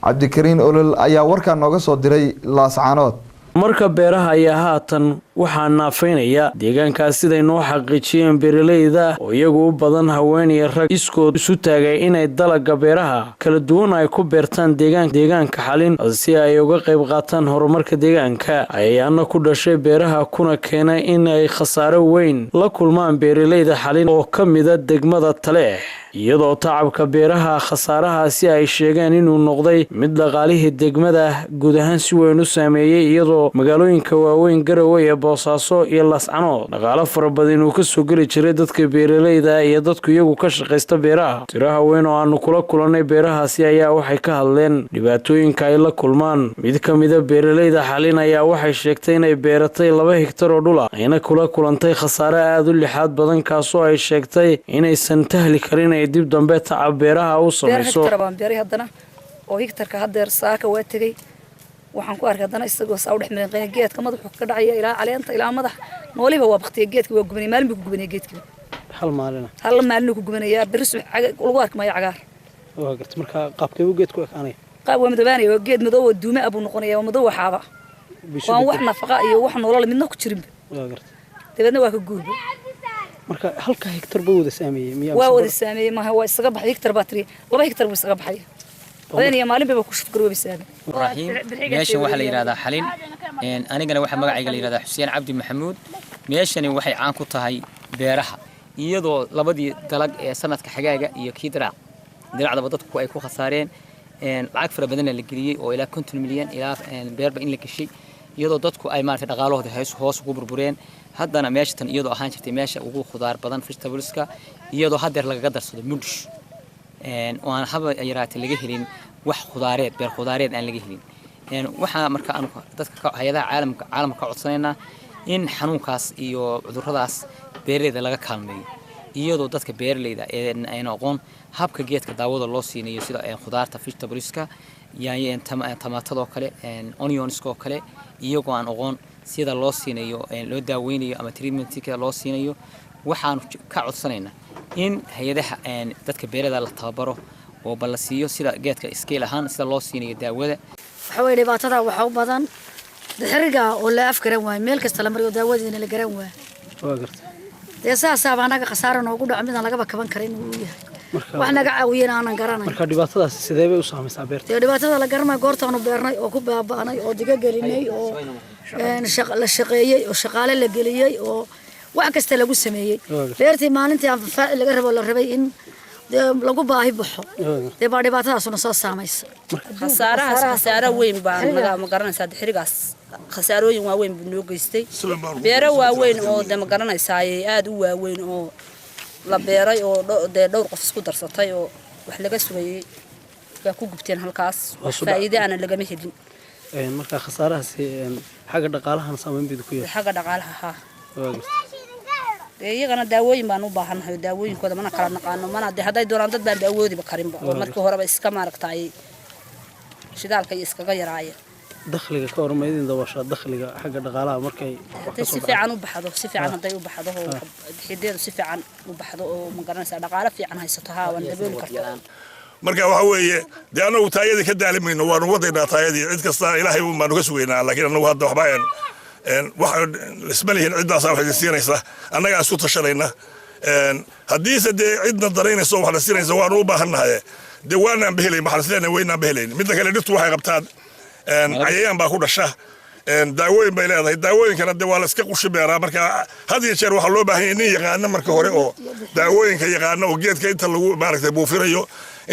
Speaker 2: Cabdikariin Olol ayaa warka nooga soo diray Laascaanood
Speaker 12: marka beeraha ayaa haatan waxaa naafaynaya deegaankaas siday noo xaqiijiyeen beeralayda oo iyagu u badan haween iyo rag iskood isu taagay inay dalagga beeraha kala duwan ay ku beertaan deegaanka Xalin si ay uga qayb qaataan horumarka deegaanka ayaana ku dhashay beeraha kuna keenay in ay khasaaro weyn la kulmaan beeralayda Xalin oo ka mid ah degmada Taleex iyadoo tacabka beeraha khasaarahaasi ay sheegeen inuu noqday mid dhaqaalihii degmada guud ahaan si weyn u saameeyay iyadoo magaalooyinka waaweyn Garowe iyo Boosaaso iyo Laascaanood dhaqaale fara badan uu ka soo gali jiray dadka beeralayda iyo dadku iyagu ka shaqeysta beeraha tiraha weyn oo aanu kula kulanay beerahaasi ayaa waxay ka hadleen dhibaatooyinka ay la kulmaan mid ka mid ah beeralayda Xalin ayaa waxay sheegtay inay beeratay 2 hektar oo dhul ah ayna kula kulantay khasaare aad u lixaad badan kaasoo ay sheegtay inaysan tahli karin dib dambe tacab beeraha u sameeyso
Speaker 14: hadana oo hektarka hadeer saaka waa tagay waxaan ku arkay hadana isagoo saa u dhaxmeeqay geedka madaxu ka dhacaya ilaa caleenta ilaa madax nooliba waa baqtay geedka waa gubanay maalin ku gubanay geedka
Speaker 12: hal maalin
Speaker 14: ku gubanaya biris lagu arkmayo cagaar
Speaker 12: waa gartay marka qaabkee uu geedku ekaanay
Speaker 14: qaab waa madabaanay waa geed madow oo duume abu noqonaya waa madow waxaaba waan wax nafaqa iyo wax nolol midna ku jirin
Speaker 12: waa gartay
Speaker 14: dabadna waa ka guubo
Speaker 12: marka halka hektar buu wada saameeyay miyaa
Speaker 14: waa wada saameeyay ma waa isaga baxay hektar batri 2 hektar buu isaga baxay wadaniya maalin baa ku shufkar waa bisaabay
Speaker 15: rahiim meeshan waxa la yiraahdaa Xalin anigana waxa magacayga la yiraahdaa Xuseen Cabdi Maxamuud meeshani waxay caan ku tahay beeraha iyadoo labadii dalag ee sanadka xagaaga iyo kii diracda dadku ay ku khasaareen lacag fara badan la geliyay oo ilaa 50 milyan ilaa beerba in la gashay iyadoo dadku ay maartay dhaqaalahooda hoos ugu burbureen haddana meeshan iyadoo ahaan jirtay meesha ugu khudaar badan vegetables-ka iyadoo hadeer laga darsado mudish oo aan haba yaraatay laga helin wax khudaareed beer khudaareed aan laga helin waxa marka aan dadka hay'adaha caalamka ka codsanayna in xanuunkaas iyo cudurradaas beeralayda laga kaalmeeyo iyadoo dadka beeralayda ay aqoon habka geedka daawada loo siinayo sida khudaarta vegetables-ka yaayeen tamaatado kale onions-ko kale iyagoo aan aqoon sida loo siinayo loo daaweynayo ama treatment-ka loo siinayo waxaan ka codsanaynaa in hay'adaha dadka beerada la tababaro oo bal la siiyo sida geedka scale ahaan sida loo siinayo daawada
Speaker 14: waxa way dhibaatada waxa u badan dixiriga oo la afgaran waay meel kasta la mariyo daawadiina la garan waay
Speaker 4: waa gartay
Speaker 14: deesaasa baanaga khasaaro noogu dhac midaan laga kaban karin uu yahay wax naga caawiyeen aanan garanay
Speaker 4: marka dhibaatadaas sidee bay u saamaysaa beerta
Speaker 14: dhibaatada la garanay goortaan u beernay oo ku baabaanay oo diga gelinay oo la shaqeeyay oo shaqaale la geliyay oo wax kasta lagu sameeyay beertii maalintii aan faa'il laga rabo la rabay in lagu baahi baxo dhibaatadaasuna soo saamaysa
Speaker 7: khasaaro weyn baan ma garanaysaa dixirigaas khasaarooyin waaweyn buu noo geystay beero waaweyn oo ma garanaysaa aad u waaweyn oo la beeray oo dhowr qof isku darsatay oo wax laga sugayay baa ku gubteen halkaas faa'iido aan laga helin
Speaker 4: marka khasaarahaas xagga dhaqaalaha saameyn bid ku yahay
Speaker 7: xagga dhaqaalaha iyagana daawooyin baan u baahanahay daawooyinkooda mana kala naqaano mana haday doonaan dad baan daawodiba karinba oo markii horeba iska maaragtay shidaalka iskaga yaraayeen
Speaker 4: dakhliga ka hormaydin daawasha dakhliga xagga dhaqaalaha markay
Speaker 7: si fiican u baxdo si fiican haday u baxdo oo bixideedu si fiican u baxdo oo ma garanaysaa dhaqaale fiican haysato waan dabooli kartaa
Speaker 16: marka waxa weeye de anagu taayadii ka daalimayno waanu wadaynaa taayadii cid kasta ilaahay baanu ka sugaynaa laakiin anagu hadda waxba wax isma lihin ciddaas wax siinaysa annaga isku tashanayna haddiise dee cidna daraynayso wax la siinaysa waanu u baahannahay dee waanaan behelayn maxaa isleena weynaan behelayn midda kale dhirtu waxay qabtaan cayayaan baa ku dhasha daawooyin bay leedahay daawooyinkana dee waa la iska qushi beeraa marka had iyo jeer waxaa loo baahan yahay nin yaqaana marka hore oo daawooyinka yaqaana oo geedka inta lagu maaragtay buufinayo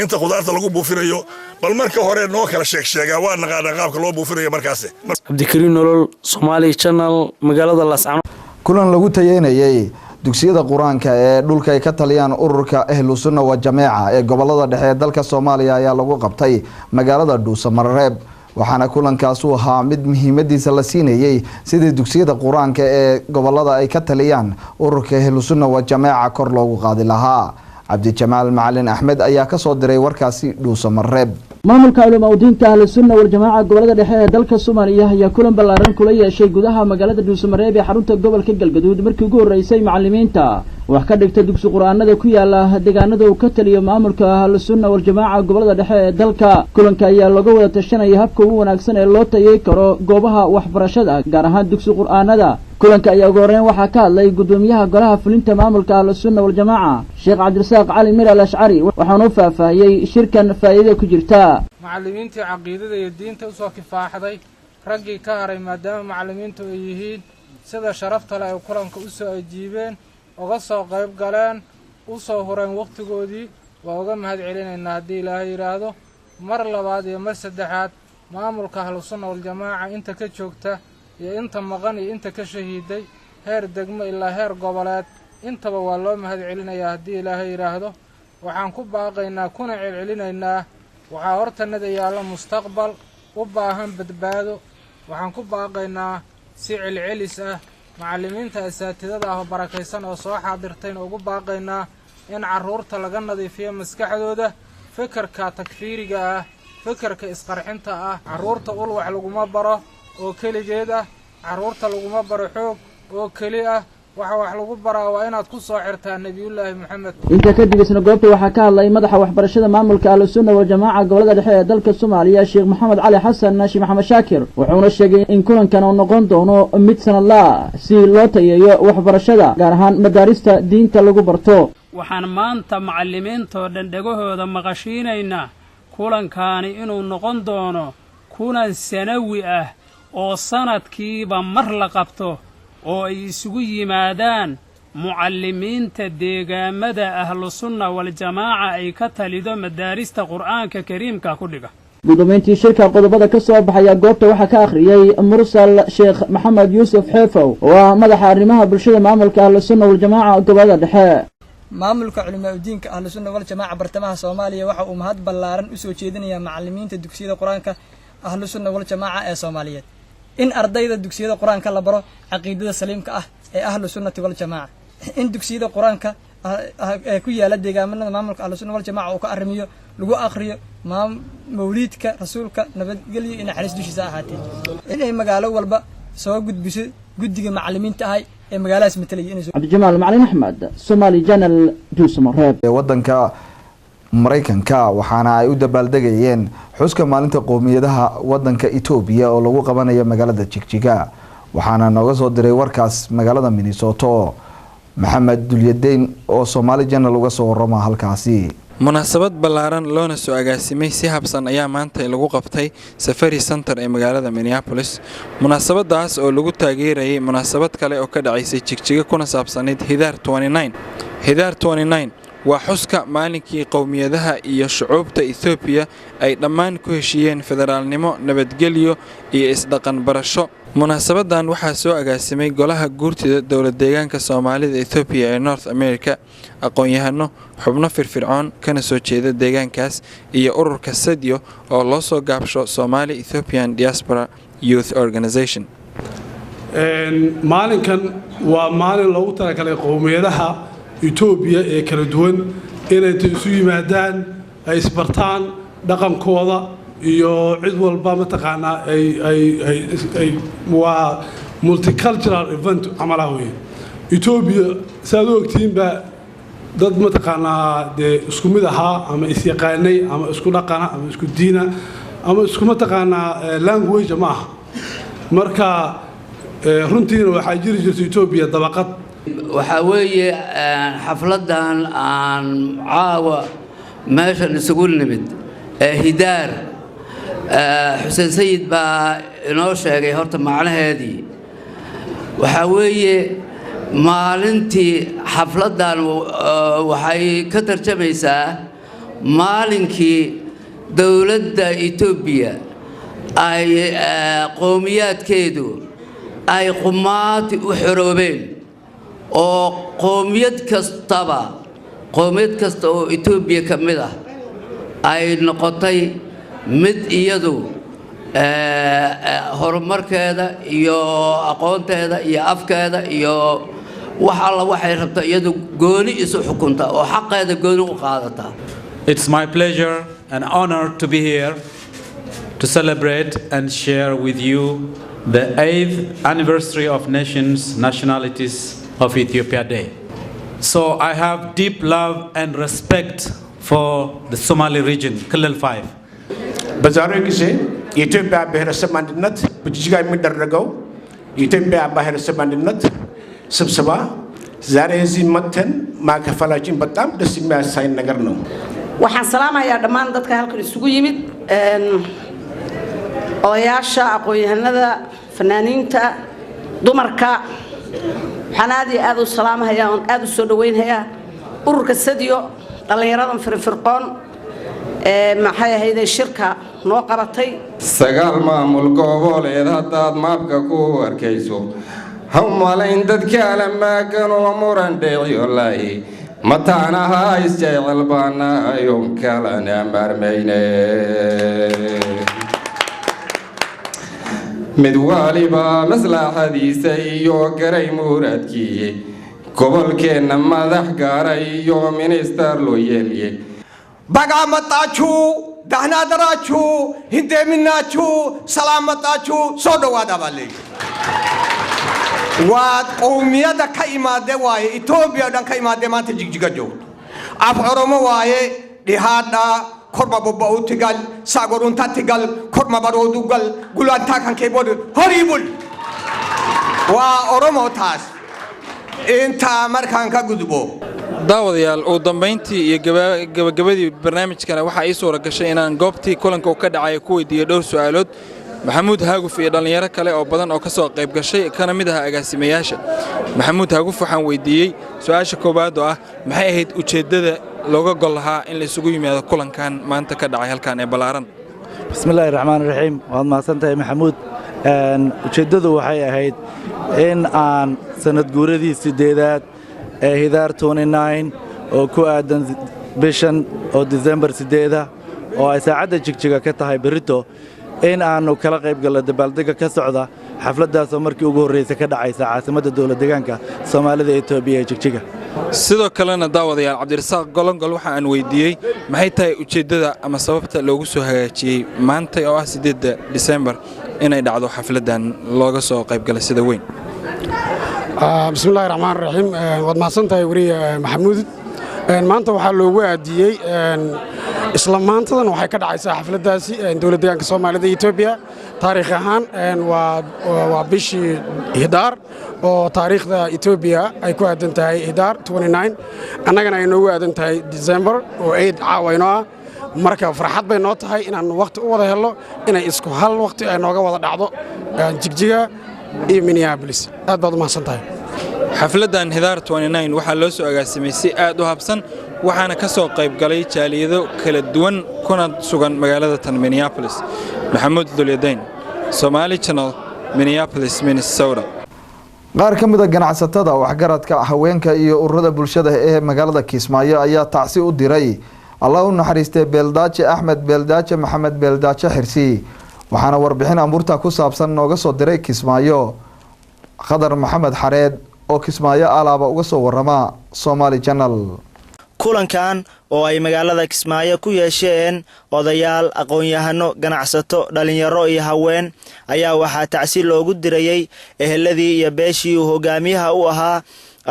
Speaker 16: inta khudaarta lagu buufinayo bal marka hore noo kala sheegaa waa naqaanaa qaabka loo buufinayo markaasi
Speaker 12: cabdikariin nolol Somali Channel magaalada Lascano
Speaker 2: kulan lagu tayeynayay dugsiyada quraanka ee dhulka ay ka taliyaan ururka Ahlus Sunnah wa Jameeca ee gobolada dhexe ee dalka Soomaaliya ayaa lagu qabtay magaalada Dhuusamareeb waxaana kulankaas uu ahaa mid muhiimadiisa la siinayay sidii dugsiyada quraanka ee gobolada ay ka taliyaan ururka Ahlus Sunnah wa Jameeca kor loogu qaadi lahaa عبد الجمال معلن أحمد أيها كسر دري وركاسي دوسمرب
Speaker 17: maamulka culimo diinta ahlu sunna wal jamaa gobolada dhexe ee dalka Soomaaliya ayaa kulan ballaaran kula yeeshay gudaha magaalada Dhuusamareeb ee xarunta gobolka Galgaduud markii ugu horeysay macallimiinta wax ka dhigta dugsi quraanada ku yaala deegaanada uu ka taliyo maamulka ahlu sunna wal jamaa gobolada dhexe ee dalka kulanka ayaa laga wada tashanayay habka ugu wanaagsan ee loo tayay karo goobaha waxbarashada gaar ahaan dugsi quraanada kulanka ayaa ugu horeyn waxaa ka hadlay gudoomiyaha golaha fulinta maamulka ahlu sunna wal jamaa Sheekh Cabdirasaaq Cali Mir al-Ash'ari waxaanu faahfaahiyay shirkan faa'iido ku jirta
Speaker 18: macallimiintii caqiidada iyo diinta u soo kifaaxday raggii ka haray maadaama macallimiintu ay yihiin sida sharafta leh ay kulanka u soo ajiibeen uga soo qayb galeen u soo hureen waqtigoodii waa uga mahad celinaynaa haddii ilaahay yidhaahdo mar labaad iyo mar saddexaad maamulka ahlu sunna wal jamaa inta ka joogta iyo inta maqan iyo inta ka shahiiday heer degmo ilaa heer goboleed intaba waa loo mahad celinayaa haddii ilaahay yidhaahdo waxaan ku baaqaynaa kuna celcelinaynaa waxaa hortanada yaalla mustaqbal u baahan badbaado waxaan ku baaqaynaa si celcelis ah macallimiinta asaatidada ah oo barakaysan oo soo xaadirtayna ugu baaqaynaa in carruurta laga nadiifiyo maskaxdooda fikirka takfiiriga ah fikirka isqarxinta ah carruurta ul wax laguma baro oo keligeed ah carruurta laguma baro xoog oo keli ah wax lagu baraa waa inaad ku soo xirtaa nabiyullaahi maxamed
Speaker 17: inta kadib isna goobta waxaa ka hadlay madaxa waxbarashada maamulka ahlu sunna wal jamaa gobolada dhexe ee dalka Soomaaliya Sheekh Maxamed Cali Xasan Sheekh Maxamed Shaakir wuxuuna sheegay in kulankan uu noqon doono mid sanadla si loo tayeeyo waxbarashada gaar ahaan madaarista diinta lagu barto
Speaker 19: waxaan maanta macallimiinta dhandagahooda maqashiinaynaa kulankani inuu noqon doono kulan sanawi ah oo sanadkiiba mar la qabto oo ay isugu yimaadaan mucallimiinta deegaamada ahlu sunna wal jamaa ay ka talido madaarista qur'aanka kariimka ku dhiga
Speaker 17: gudoomiyaha shirka qodobada ka soo baxaya goobta waxaa ka akhriyay mursal Sheekh Maxamed Yuusuf Xeefow oo madaxa arrimaha bulshada maamulka ahlu sunna wal jamaa gobolada dhexe
Speaker 20: maamulka culimo diinka ahlu sunna wal jamaa bartamaha Soomaaliya waxa uu mahad ballaaran u soo jeedinayaa macallimiinta dugsiyada quraanka ahlu sunna wal jamaa ee Soomaaliyeed in ardayda dugsiyada quraanka la baro caqiidada saliimka ah ee ahlu sunnati wal jamaa in dugsiyada quraanka ee ku yaala deegaamada maamulka ahlu sunna wal jamaa uu ka arrimiyo lagu akhriyo mawliidka rasuulka nabadgelyo in xariis dushiisa ahaatee in ay magaalo walba soo gudbiso guddiga macallimiinta ah ee magaaladaas metelay in
Speaker 17: Cabdi Jamaal Macalin Ahmed Somali Channel Dhuusamareeb
Speaker 2: wadanka maraykanka waxaana ay u dabaaldegayeen xuska maalinta qowmiyadaha wadanka Itoobiya oo lagu qabanayo magaalada Jigjiga waxaana nooga soo diray warkaas magaalada Minnesota Maxamed Dulyadeyn oo Somali Channel uga soo warama halkaasi.
Speaker 5: munaasabad ballaaran loona soo agaasimay si habsan ayaa maanta lagu qabtay Safari Center ee magaalada Minneapolis. munaasabadaas oo lagu taageerayay munaasabad kale oo ka dhacaysay Jigjiga kuna saabsaneyd Hidaar 29. Hidaar 29 waa xuska maalinkii qowmiyadaha iyo shucuubta Ethiopia ay dhammaan ku heshiiyeen federaalnimo, nabadgelyo iyo isdhaqan barasho. munaasabadan waxaa soo agaasimay golaha guurtida dowlad deegaanka Soomaalida Ethiopia ee North America, aqoon-yahano, xubno firfircoon kana soo jeeda deegaankaas iyo ururka SEDIO oo loo soo gaabsho Somali Ethiopian Diaspora Youth Organization.
Speaker 8: maalinkan waa maalin loogu talagalay qowmiyadaha Ethiopia ee kala duwan inay isu yimaadaan ay isbartaan dhaqankooda iyo cid walba mataqaana ay waa multicultural event amalaha weey. Ethiopia saad ogtiin ba dad mataqaana isku mid aha ama is yaqaanay ama isku dhaqana ama isku diina ama isku mataqaana language ma aha. marka runtiina waxa jiri jirtay Ethiopia dabaqad
Speaker 21: waxa weeye xafladan aan caawa meeshan isugu nimid Hidaar Xuseen Sayid baa inoo sheegay horta macnaheedii waxa weeye maalintii xafladan waxay ka tarjumaysaa maalinkii dawladda Ethiopia ay qowmiyadkeedu ay qumaati u xoroobeen oo qowmiyad kasta oo Ethiopia ka mid ah ay noqotay mid iyadu horumarkeeda iyo aqoonteeda iyo afkeeda iyo wax alla waxay rabto iyadu gooni isu xukunta oo xaqeeda gooni u qaadata.
Speaker 23: It's my pleasure and honor to be here to celebrate and share with you the 8th anniversary of Nationalities of Ethiopia Day. So I have deep love and respect for the Somali region, Kilil 5.
Speaker 24: በዛሬው ጊዜ የኢትዮጵያ ብሔረሰብ አንድነት በጅጅጋ የሚደረገው የኢትዮጵያ ብሔረሰብ አንድነት ስብሰባ ዛሬ እዚህ መጥተን ማከፈላችን በጣም ደስ የሚያሳይ ነገር ነው።
Speaker 25: waxaan salaamayaa dhammaan dadka halkan isugu yimid odayaasha aqoon-yahanada fanaaniinta dumarka waxaan aad u salaamayaa oo aad u soo dhaweynayaa ururka SEDIO dhalinyaradan firfircoon maxay ahayd shirka noo qabatay
Speaker 26: sagaal maamul goboleed haddaad maabka ku arkayso hawmalayn dadka la maagan oo muran dheeyo lay mataanaha isjecel baana ayum kalana marmayne mid waliba maslaxadiisa iyo garay muradkii gobolkeena madax gaaray iyo minister loo yeeliyay
Speaker 27: bagaamatachu dahnadarachu hindeminachu salaamatachu soo dhawaada balay waad qowmiyada ka imaade waaye Ethiopia dhan ka imaade maanta Jigjiga joogto af Oromo waaye dhihada korba bobba utigal sagorunta tigal korma barodugal gulanta kan keyboard horrible waa Oromo taas inta markaan ka gudbo
Speaker 5: daawadayaal oo dambeyntii iyo gabagabadii barnaamijkana waxa ay soo gashay inaan goobtii kulanka ka dhacay ku weydiiyo dhowr su'aalood Maxamuud Haaguf iyo dhalinyaro kale oo badan oo ka soo qayb gashay kana mid ah agaasimayaasha Maxamuud Haaguf waxaan weydiiyay su'aasha koobaad oo ah maxay ahayd ujeedada looga gol lahaa in la isugu yimaado kulankan maanta ka dhacay halkan ee balaaran
Speaker 29: Bismillahir Rahmanir Rahiim waad mahadsantahay Maxamuud ujeedadu waxay ahayd in aan sanad guuradii 8aad ee Hidaar 29 oo ku aadan bishan oo December 8 oo ay saacada Jigjiga ka tahay berito in aanu kala qayb galno dabaaldega ka socda xafladaas oo markii ugu horeysay ka dhacaysa caasimadda dawlad deegaanka Soomaalida Itoobiya ee Jigjiga
Speaker 5: sidoo kalena daawadayaal Cabdirasaaq Golongol waxa aan weydiiyay maxay tahay ujeedada ama sababta loogu soo hagaajiyay maanta oo ah 8 December inay dhacdo xafladan looga soo qayb galay sida weyn
Speaker 30: بسم الله الرحمن الرحيم واد ما سنتهي وري محمود
Speaker 1: maanta waxaa loogu aadiyey isla maantadan waxay ka dhacaysaa xafladdaasi dowladda deegaanka Soomaalida Itoobiya taariikh ahaan waa bishii Hiddaar oo taariikhda Itoobiya ay ku aadan tahay Hiddaar 29 annagana ay noogu aadan tahay December oo 8 caawayno ah marka farxad bay noo tahay inaan waqti u wada helo inay isku hal waqti ay nooga wada dhacdo Jigjiga iyo Minneapolis aad baad u mahadsantahay
Speaker 5: xafladan Hiddaar 29 waxaa loo soo agaasimay si aad u habsan waxaana ka soo qayb galay jaaliyado kala duwan kuna sugan magaalada tan Minneapolis Maxamuud Dulyadayn Somali Channel Minneapolis Minnesota
Speaker 2: qaar ka mid ah ganacsatada waxgaradka haweenka iyo ururada bulshada ee magaalada Kismaayo ayaa tacsi u diray Allah u naxariistay Beeldaaje Axmed Beeldaaje Maxamed Beeldaaje Xirsi waxaana warbixin amurta ku saabsan nooga soo diray Kismaayo Khadar Maxamed Xareed oo Kismaayo alaaba uga soo warama Somali Channel
Speaker 3: kulankan oo ay magaalada Kismaayo ku yeesheen odayaal aqoon-yahano ganacsato dhalinyaro iyo haween ayaa waxaa tacsi loogu dirayay eheladii iyo beeshii uu hogaamiyaha u ahaa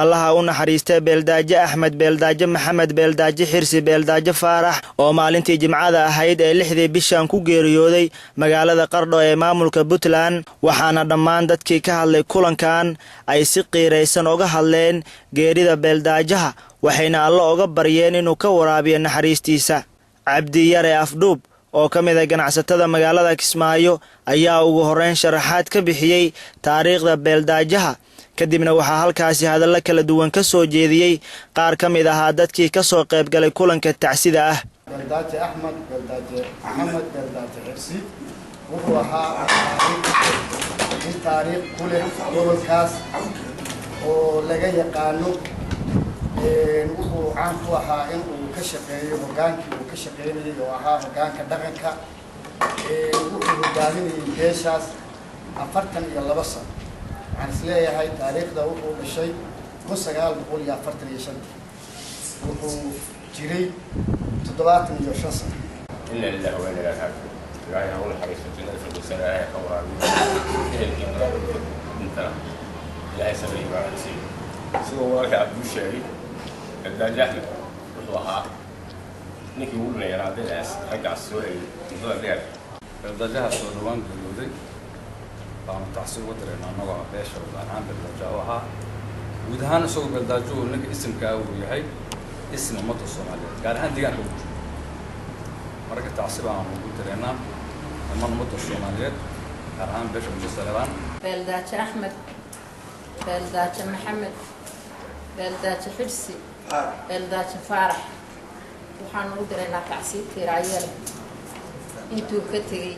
Speaker 3: Allah u naxariistay Beeldaaje Axmed Beeldaaje Maxamed Beeldaaje Xirsi Beeldaaje Faarax oo maalintii Jimcada ahayd ee 6 bishan ku geeriyooday magaalada Qardho ee maamulka Puntland waxaana dhammaan dadkii ka hadlay kulankan ay si qiiraysan uga hadleen geerida Beeldaajaha waxayna Allah uga baryeen inuu ka waraabiyo naxariistiisa Cabdi Yare Afduub oo ka mid ah ganacsatada magaalada Kismaayo ayaa ugu horeyn sharaxaad ka bixiyay taariikhda Beeldaajaha kadibna waxaa halkaasi hadallo kala duwan ka soo jeediyay qaar ka mid ah dadkii ka soo qayb galay kulanka tacsida ah
Speaker 6: Beeldaaje Axmed Beeldaaje Maxamed Beeldaaje Xirsi wuxuu ahaa taariikh ku leh gobolkaas oo laga yaqaano wuxuu caan ku ahaa in uu ka shaqeeyo hogaankii uu ka shaqeynayay oo ahaa hogaanka dhaqanka wuxuu hogaaminayay beeshaas 42 sano waxaan isleeyahay taariikhda wuxuu dhashay 1945 wuxuu jiray 75 sano
Speaker 9: إلا لله وإنا إليه راجعون إلهي أقول حريص الجنة في الدوسة لا يكورا أنت إلهي سبري ما نسيب سوى الله عبد الشهيد الداجة أحمد وضوها نيكي يقول لي أنا عدل حق على السوري موضوع غير
Speaker 10: الداجة السودوان بالودي طبعا تحصيل ودر إنه نوع بيشر وأنا عند الداجة وها ودهان سوق الداجة إنك اسم كاوي هاي اسم مطر الصومالية قال هندي أنا marka taasiba aan ugu direena ama ummadda Soomaaliyeed gaar ahaan beesha Muslimiin
Speaker 11: Beeldaaje Axmed Beeldaaje Maxamed Beeldaaje Xirsi Beeldaaje Faarax waxaan ugu direena taasiib tiiraayeen intuu ka tagay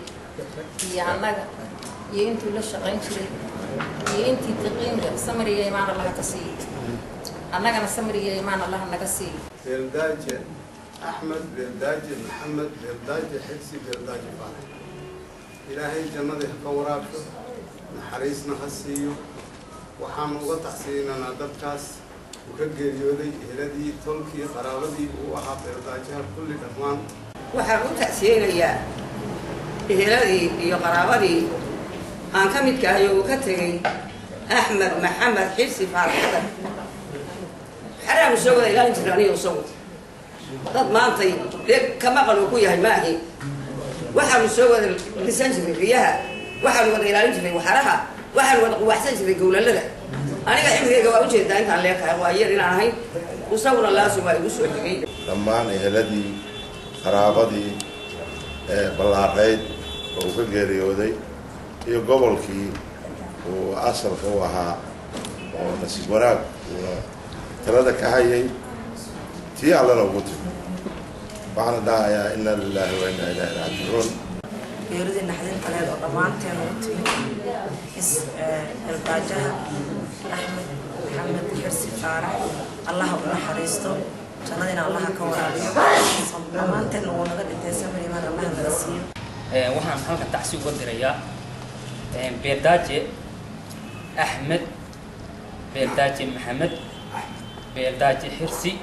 Speaker 11: iyo annaga iyo intuu la shaqayn jiray iyo intii taqiinka samariga imaan Allah ka sii annagana samariga imaan Allah naga sii
Speaker 6: Beeldaaje أحمد بيلداجي محمد بيلداجي حكسي بيلداجي فارح إلهي جنة كورابشو نحريسنا خسيو وحامل قطع سينا نادبكاس وكجير يودي هلدي تلكي قرابدي وحاب بيلداجيها كل كمان
Speaker 25: وحامل تأسينا يا هلدي يا قرابدي أنا كميت كهيو كتري أحمد محمد حكسي فارح حرام الشغل إلى الإنترنت وصوت dad maantay ka maqal uu ku yahay maahi waxaan soo wada lisan jiray riyaha waxaan wada ilaalin jiray waxaraha waxaan wada quwaaxsan jiray gowlalada aniga xilligayga waa u jeedaa intaan leeyahay waa yar inaan ahay usawna laasoo waa igu soo xigay
Speaker 13: dhammaan eheladii qaraabadii ballaareed oo ka geeriyooday iyo gobolkii uu asalka u ahaa oo nasiib wanaag talada ka hayay تي على روبوتي بعد ده يا إنا لله وإنا إليه راجعون
Speaker 11: يريد أن نحن نتكلم طبعاً تنوتي اسم الداجة أحمد محمد حرسي فارح الله أبنا حريستو جنادنا الله كورابي طبعاً تنونا قد تسمى لمن الله نسيه
Speaker 15: وحنا محمد التحسيب والدريا بيرداجي أحمد بيرداجي محمد بيرداجي حرسي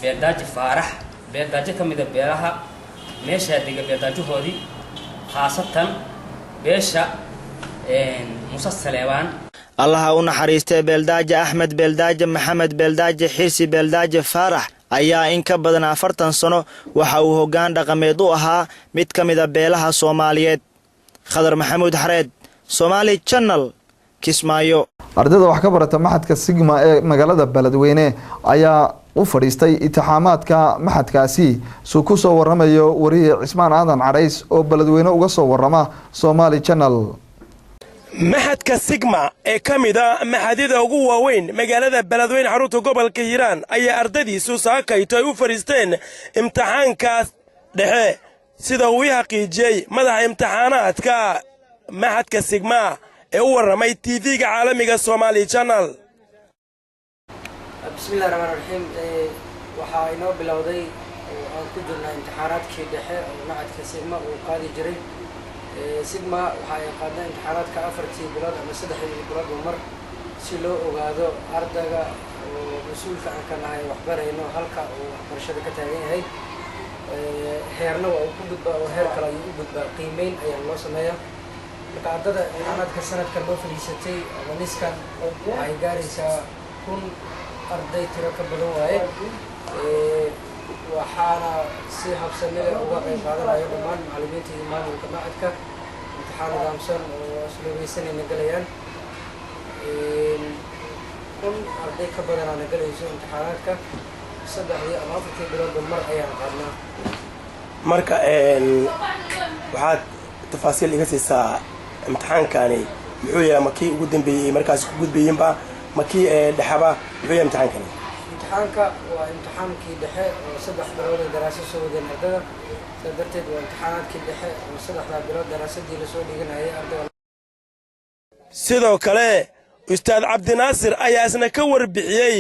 Speaker 15: beeldaaje faarax beeldaaje ka mid ah beelaha meesha diga beeldaaje hoodi khaasatan beesha Musa Saleebaan
Speaker 3: Allah u naxariistay Beeldaaje Axmed Beeldaaje Maxamed Beeldaaje Xirsi Beeldaaje Faarax ayaa in ka badan 40 sano waxa uu hoggaan dhaqameed u ahaa mid ka mid ah beelaha Soomaaliyeed. Khadar Maxamuud Xareed, Somali Channel, Kismaayo.
Speaker 2: ardayda wax ka barata maxadka Sigma ee magaalada Beledweyne ayaa u fadhiistay intixaamaadka maxadkaasi soo ku soo waramayo wariye Cismaan Aadan Carays oo Beledweyne uga soo warama Somali Channel.
Speaker 4: maxadka Sigma ee kamida maxadida ugu waaweyn magaalada Beledweyne xarunta gobolka Hiiraan ayaa ardaydiisu saakaytay u fariisteen imtixaankaas dhexe sida uu xaqiijiyay madaxa imtixaanaadka maxadka Sigma ee u waramay TV-ga caalamiga Somali Channel.
Speaker 7: bismillaahir rahmaanir rahiim waxa inoo bilowday aan ku jirnaa imtixaanaadkii dhexe oo maxadka Sigma uu qaadi jiray. Sigma waxa ay qaadeen imtixaanaadka 4 bilood ama 3 bilood mar si loo ogaado ardayga oo mas'uulka aan ka nahay waxbarayno halka uu waxbarashada ka taagan yahay. heerna waa ku gudbaa oo heer kale ayuu u gudbaa qiimeyn ayaa loo sameeyaa. marka ardayda imtixaanaadka sanadkan loo fadhiisatay ama niskan ay gaaraysaa 1000 arday tiro ka badan waaye. waxaana si habsami leh uga qayb qaadanayo dhammaan macallimiinta iyo maamulka macadka imtixaan nidaamsan oo isloogeysanayna galayaan. 1000 arday ka badanaana galayso imtixaanaadka 3 ama 4 bilood mar ayaan qaadnaa.
Speaker 4: marka waxaad tafaasiil iga siisaa imtixaankani muxuu yahay makii ugu dambeeyay markaas ku gudbayeenba makii dhaxaba muxuu yahay imtixaankani.
Speaker 7: imtixaanka waa imtixaankii dhexe oo 3 bilood ee daraasad soo wadeen ardayda sadarteed waa imtixaanaadkii dhexe oo 3 bilood daraasadii la soo dhiganayay ardayda.
Speaker 4: sidoo kale Ustaad Cabdinaasir ayaa isna ka warbixiyay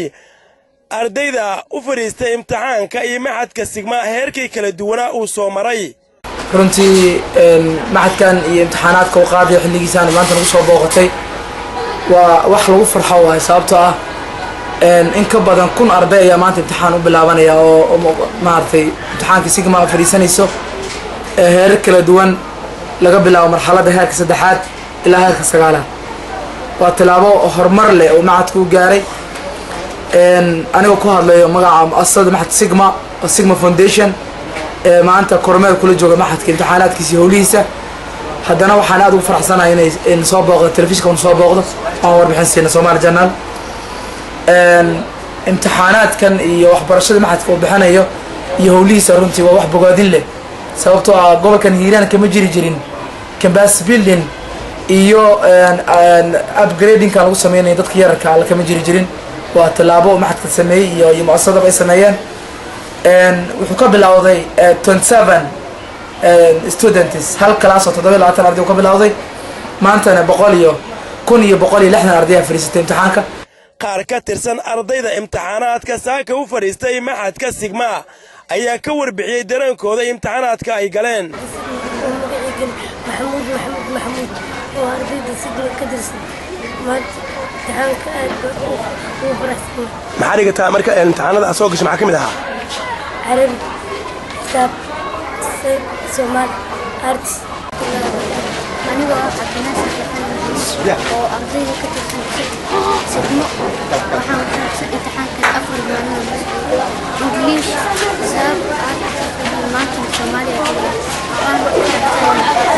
Speaker 4: ardayda u fariistay imtixaanka iyo maxadka Sigma heerkii kala duwanaa uu soo maray.
Speaker 7: runtii maxadkan iyo imtixaanaadka uu qaaday xilligiisaan maanta lagu soo booqatay waa wax lagu farxo waa sababtoo ah in ka badan 1000 arday ayaa maanta imtixaan u bilaabanaya oo maartay imtixaanka Sigma fariisanayso heer kala duwan laga bilaabo marxaladda heerka 3aad ilaa heerka 9aad. waa tilaabo horumar leh oo macadku gaaray. aniga ku hadlayo magaca mu'assasada maxadka Sigma oo Sigma Foundation maanta kormeer kula jooga maxadka imtixaanaadkiisa howlihiisa. haddana waxaan aad ugu faraxsanahay inay soo booqdo telefishinka soo booqdo oo warbixin siina Somali Channel. imtixaanaadkan iyo waxbarashada maxadka uu bixinayo iyo howlihiisa runtii waa wax bogaadin leh sababtoo ah gobolkan Hiiraan kama jiri jirin campus building iyo upgrading ka lagu sameeyay dadka yararka ah kama jiri jirin. waa talaabo maxadka sameeyay iyo mu'assasada ay sameeyeen. wuxuu ka bilowday 27 students hal class oo 7 arday ka bilowday maantana 160 arday fariistay imtixaanka.
Speaker 4: qaar ka tirsan ardayda imtixaanaadka saaka u fariistay maxadka Sigma ayaa ka warbixiyay dareenkooda imtixaanaadka ay galeen.
Speaker 12: محمود وأرضي سجل كدرس ما امتحانك وفرحتني.
Speaker 4: maxaa dhigata marka imtixaanada soo gashay maxaa kamid ahaa
Speaker 12: عربي حساب سومال أرتس أنا وأحد الناس وأرضي كدرس سجمة وحاول امتحان كان أفضل من إنجليش حساب مانتن سوماليا أنا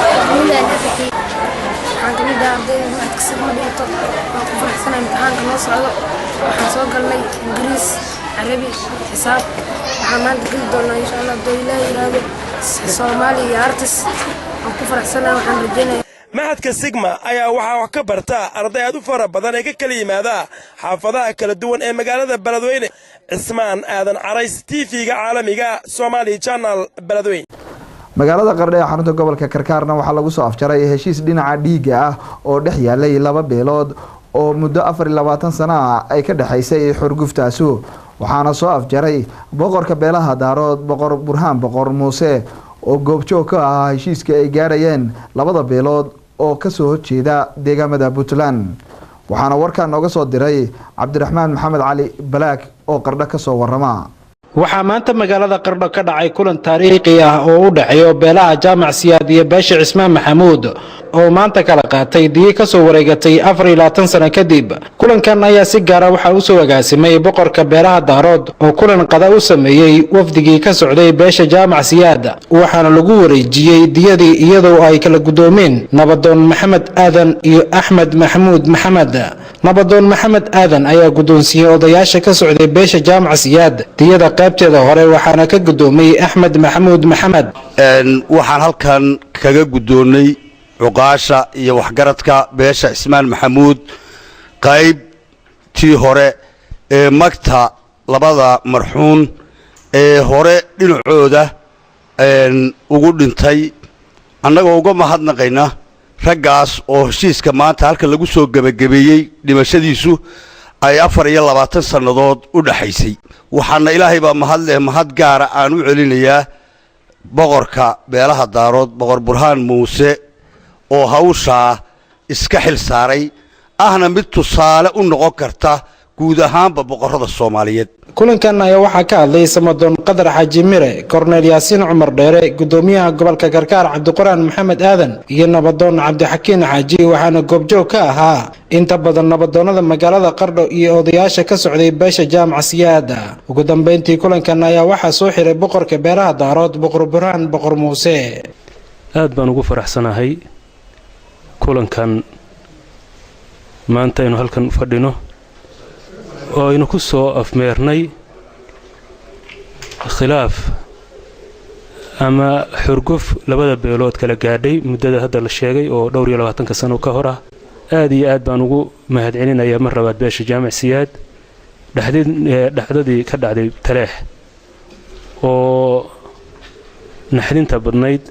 Speaker 12: waxaan kamid ah ardayda maxadka Sigma dhigto waan ku faraxsanahay imtixaanka noo socdo waxaan soo galnay Ingiriis Carabi xisaab waxaan maanta geli doonaa insha Allah hadduu Ilaahay yiraahdo Soomaali iyo Artis waan ku faraxsanahay waxaan rajaynayaa
Speaker 4: maxadka Sigma ayaa waxaa wax ka barta arday aad u fara badan ee ka kala yimaada xaafadaha kala duwan ee magaalada Beledweyne. Cismaan Aadan Carays, TV-ga caalamiga Somali Channel, Beledweyne.
Speaker 2: magaalada Qardho ee xarunta gobolka Karkaarna waxaa lagu soo afjaray heshiis dhinaca dhiiga ah oo dhex yaalay laba beelood oo muddo 24 sano ah ay ka dhaxaysay xurguftaasu. waxaana soo afjaray boqorka beelaha Daarood boqor Burhaan boqor Muuse oo goobjoog ka ah heshiiska ay gaarayeen labada beelood oo ka soo horjeeda deegaamada Puntland. waxaana warkaan nooga soo diray Cabdiraxmaan Maxamed Cali Balaak oo Qardho ka soo warama.
Speaker 14: waxaa maanta magaalada Qardho ka dhacay kulan taariikhi ah oo u dhaxeeya beelaha Jaamac Siyaad iyo Beesha Cismaan Maxamuud oo maanta kala qaatay diye ka soo wareegatay 24 sano kadib. Kulankan ayaa si gaar ah waxa uu soo agaasimay boqorka beeraha Daarood oo kulan qada u sameeyay wafdigii ka socday beesha Jaamac Siyaad, waxaana lagu wareejiyay diyadii iyadoo ay kala gudoomeen nabadoon Maxamed Aadan iyo Axmed Maxamuud Maxamed. nabadoon Maxamed Aadan ayaa gudoonsiyay odayaasha ka socday beesha Jaamac Siyaad diyada qaybteeda hore, waxaana ka gudoomay Axmed Maxamuud Maxamed.
Speaker 8: waxaan halkan kaga gudoonay cuqaasha iyo waxgaradka beesha Ismaan Maxamuud qaybtii hore ee magta labada marxuun ee hore dhinacooda ugu dhintay, annagoo uga mahadnaqayna raggaas oo heshiiska maanta halka lagu soo gabagabeeyey dhimashadiisu ay 24 sannadood u dhaxaysay. waxaana ilaahay baa mahad gaara aan u celinayaa boqorka beelaha Daarood, boqor Burhaan Muuse, oo hawshaa iska xil saaray ahna mid tusaale u noqon karta guud ahaanba boqorada Soomaaliyeed.
Speaker 14: kulankan ayaa waxaa ka hadlay Samadoon Qadar Xaaji Mire, Korneel Yaasiin Cumar Dheere, gudoomiyaha gobolka Karkaar Cabdiquraan Maxamed Aadan iyo nabadoon Cabdixakiin Xaaji, waxaana goobjoog ka ahaa inta badan nabadoonada magaalada Qardho iyo odayaasha ka socday beesha Jaamac Siyaad. ugu dambeyntii kulankan ayaa waxaa soo xiray boqorka beeraha Daarood, boqor Burhaan boqor Muuse.
Speaker 16: aad baan ugu faraxsanahay kulankan maanta inuu halkan fadhino oo aynu ku soo afmeernay khilaaf ama xurguf labada beelood kala gaadhay muddada hadda la sheegay oo dhowr iyo 20 sano ka hor ah. aad iyo aad baan ugu mahadcelinayaa mar labaad beesha Jaamac Siyaad dhaxdadii ka dhacday Taleex oo naxdinta badnayd,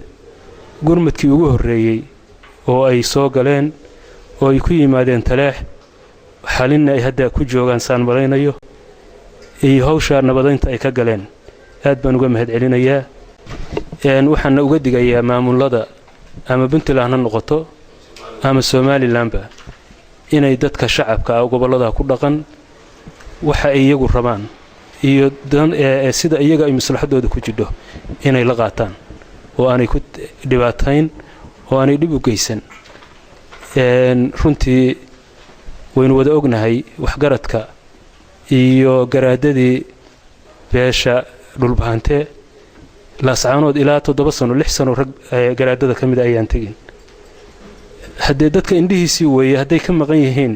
Speaker 16: gurmadkii ugu horeeyay oo ay soo galeen oo ay ku yimaadeen Taleex, xalinna ay hadda ku joogaan saan malaynayo iyo hawsha nabadeynta ay ka galeen. aad baan uga mahadcelinayaa. waxaan uga digayaa maamulada ama Puntland ha noqoto ama Somalilandba inay dadka shacabka ah gobolada ku dhaqan waxa ay iyagu rabaan iyo sida iyaga ay maslaxadooda ku jidho inay la qaataan oo aanay ku dhibaatayn oo aanay dhib u geysan. runtii waynu wada ognahay waxgaradka iyo garaadadii beesha dhulbahante laascaanood ilaa 7 sano 6 sano rag garaadada ka mid ayaan tagin. haddii dadka indhihiisii weeye hadday ka maqan yihiin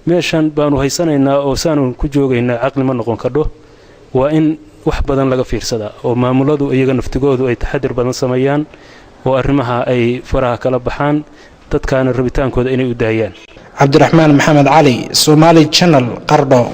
Speaker 16: meeshan baanu haysanaynaa oo saanu ku joogaynaa caqli ma noqon kadho. waa in wax badan laga fiirsadaa oo maamuladu iyaga naftigoodu ay taxadir badan sameeyaan oo arrimaha ay faraha kala baxaan, dadkaana rabitaankooda inay u daayaan.
Speaker 14: Cabdiraxmaan Maxamed Cali, Somali Channel, Qardho.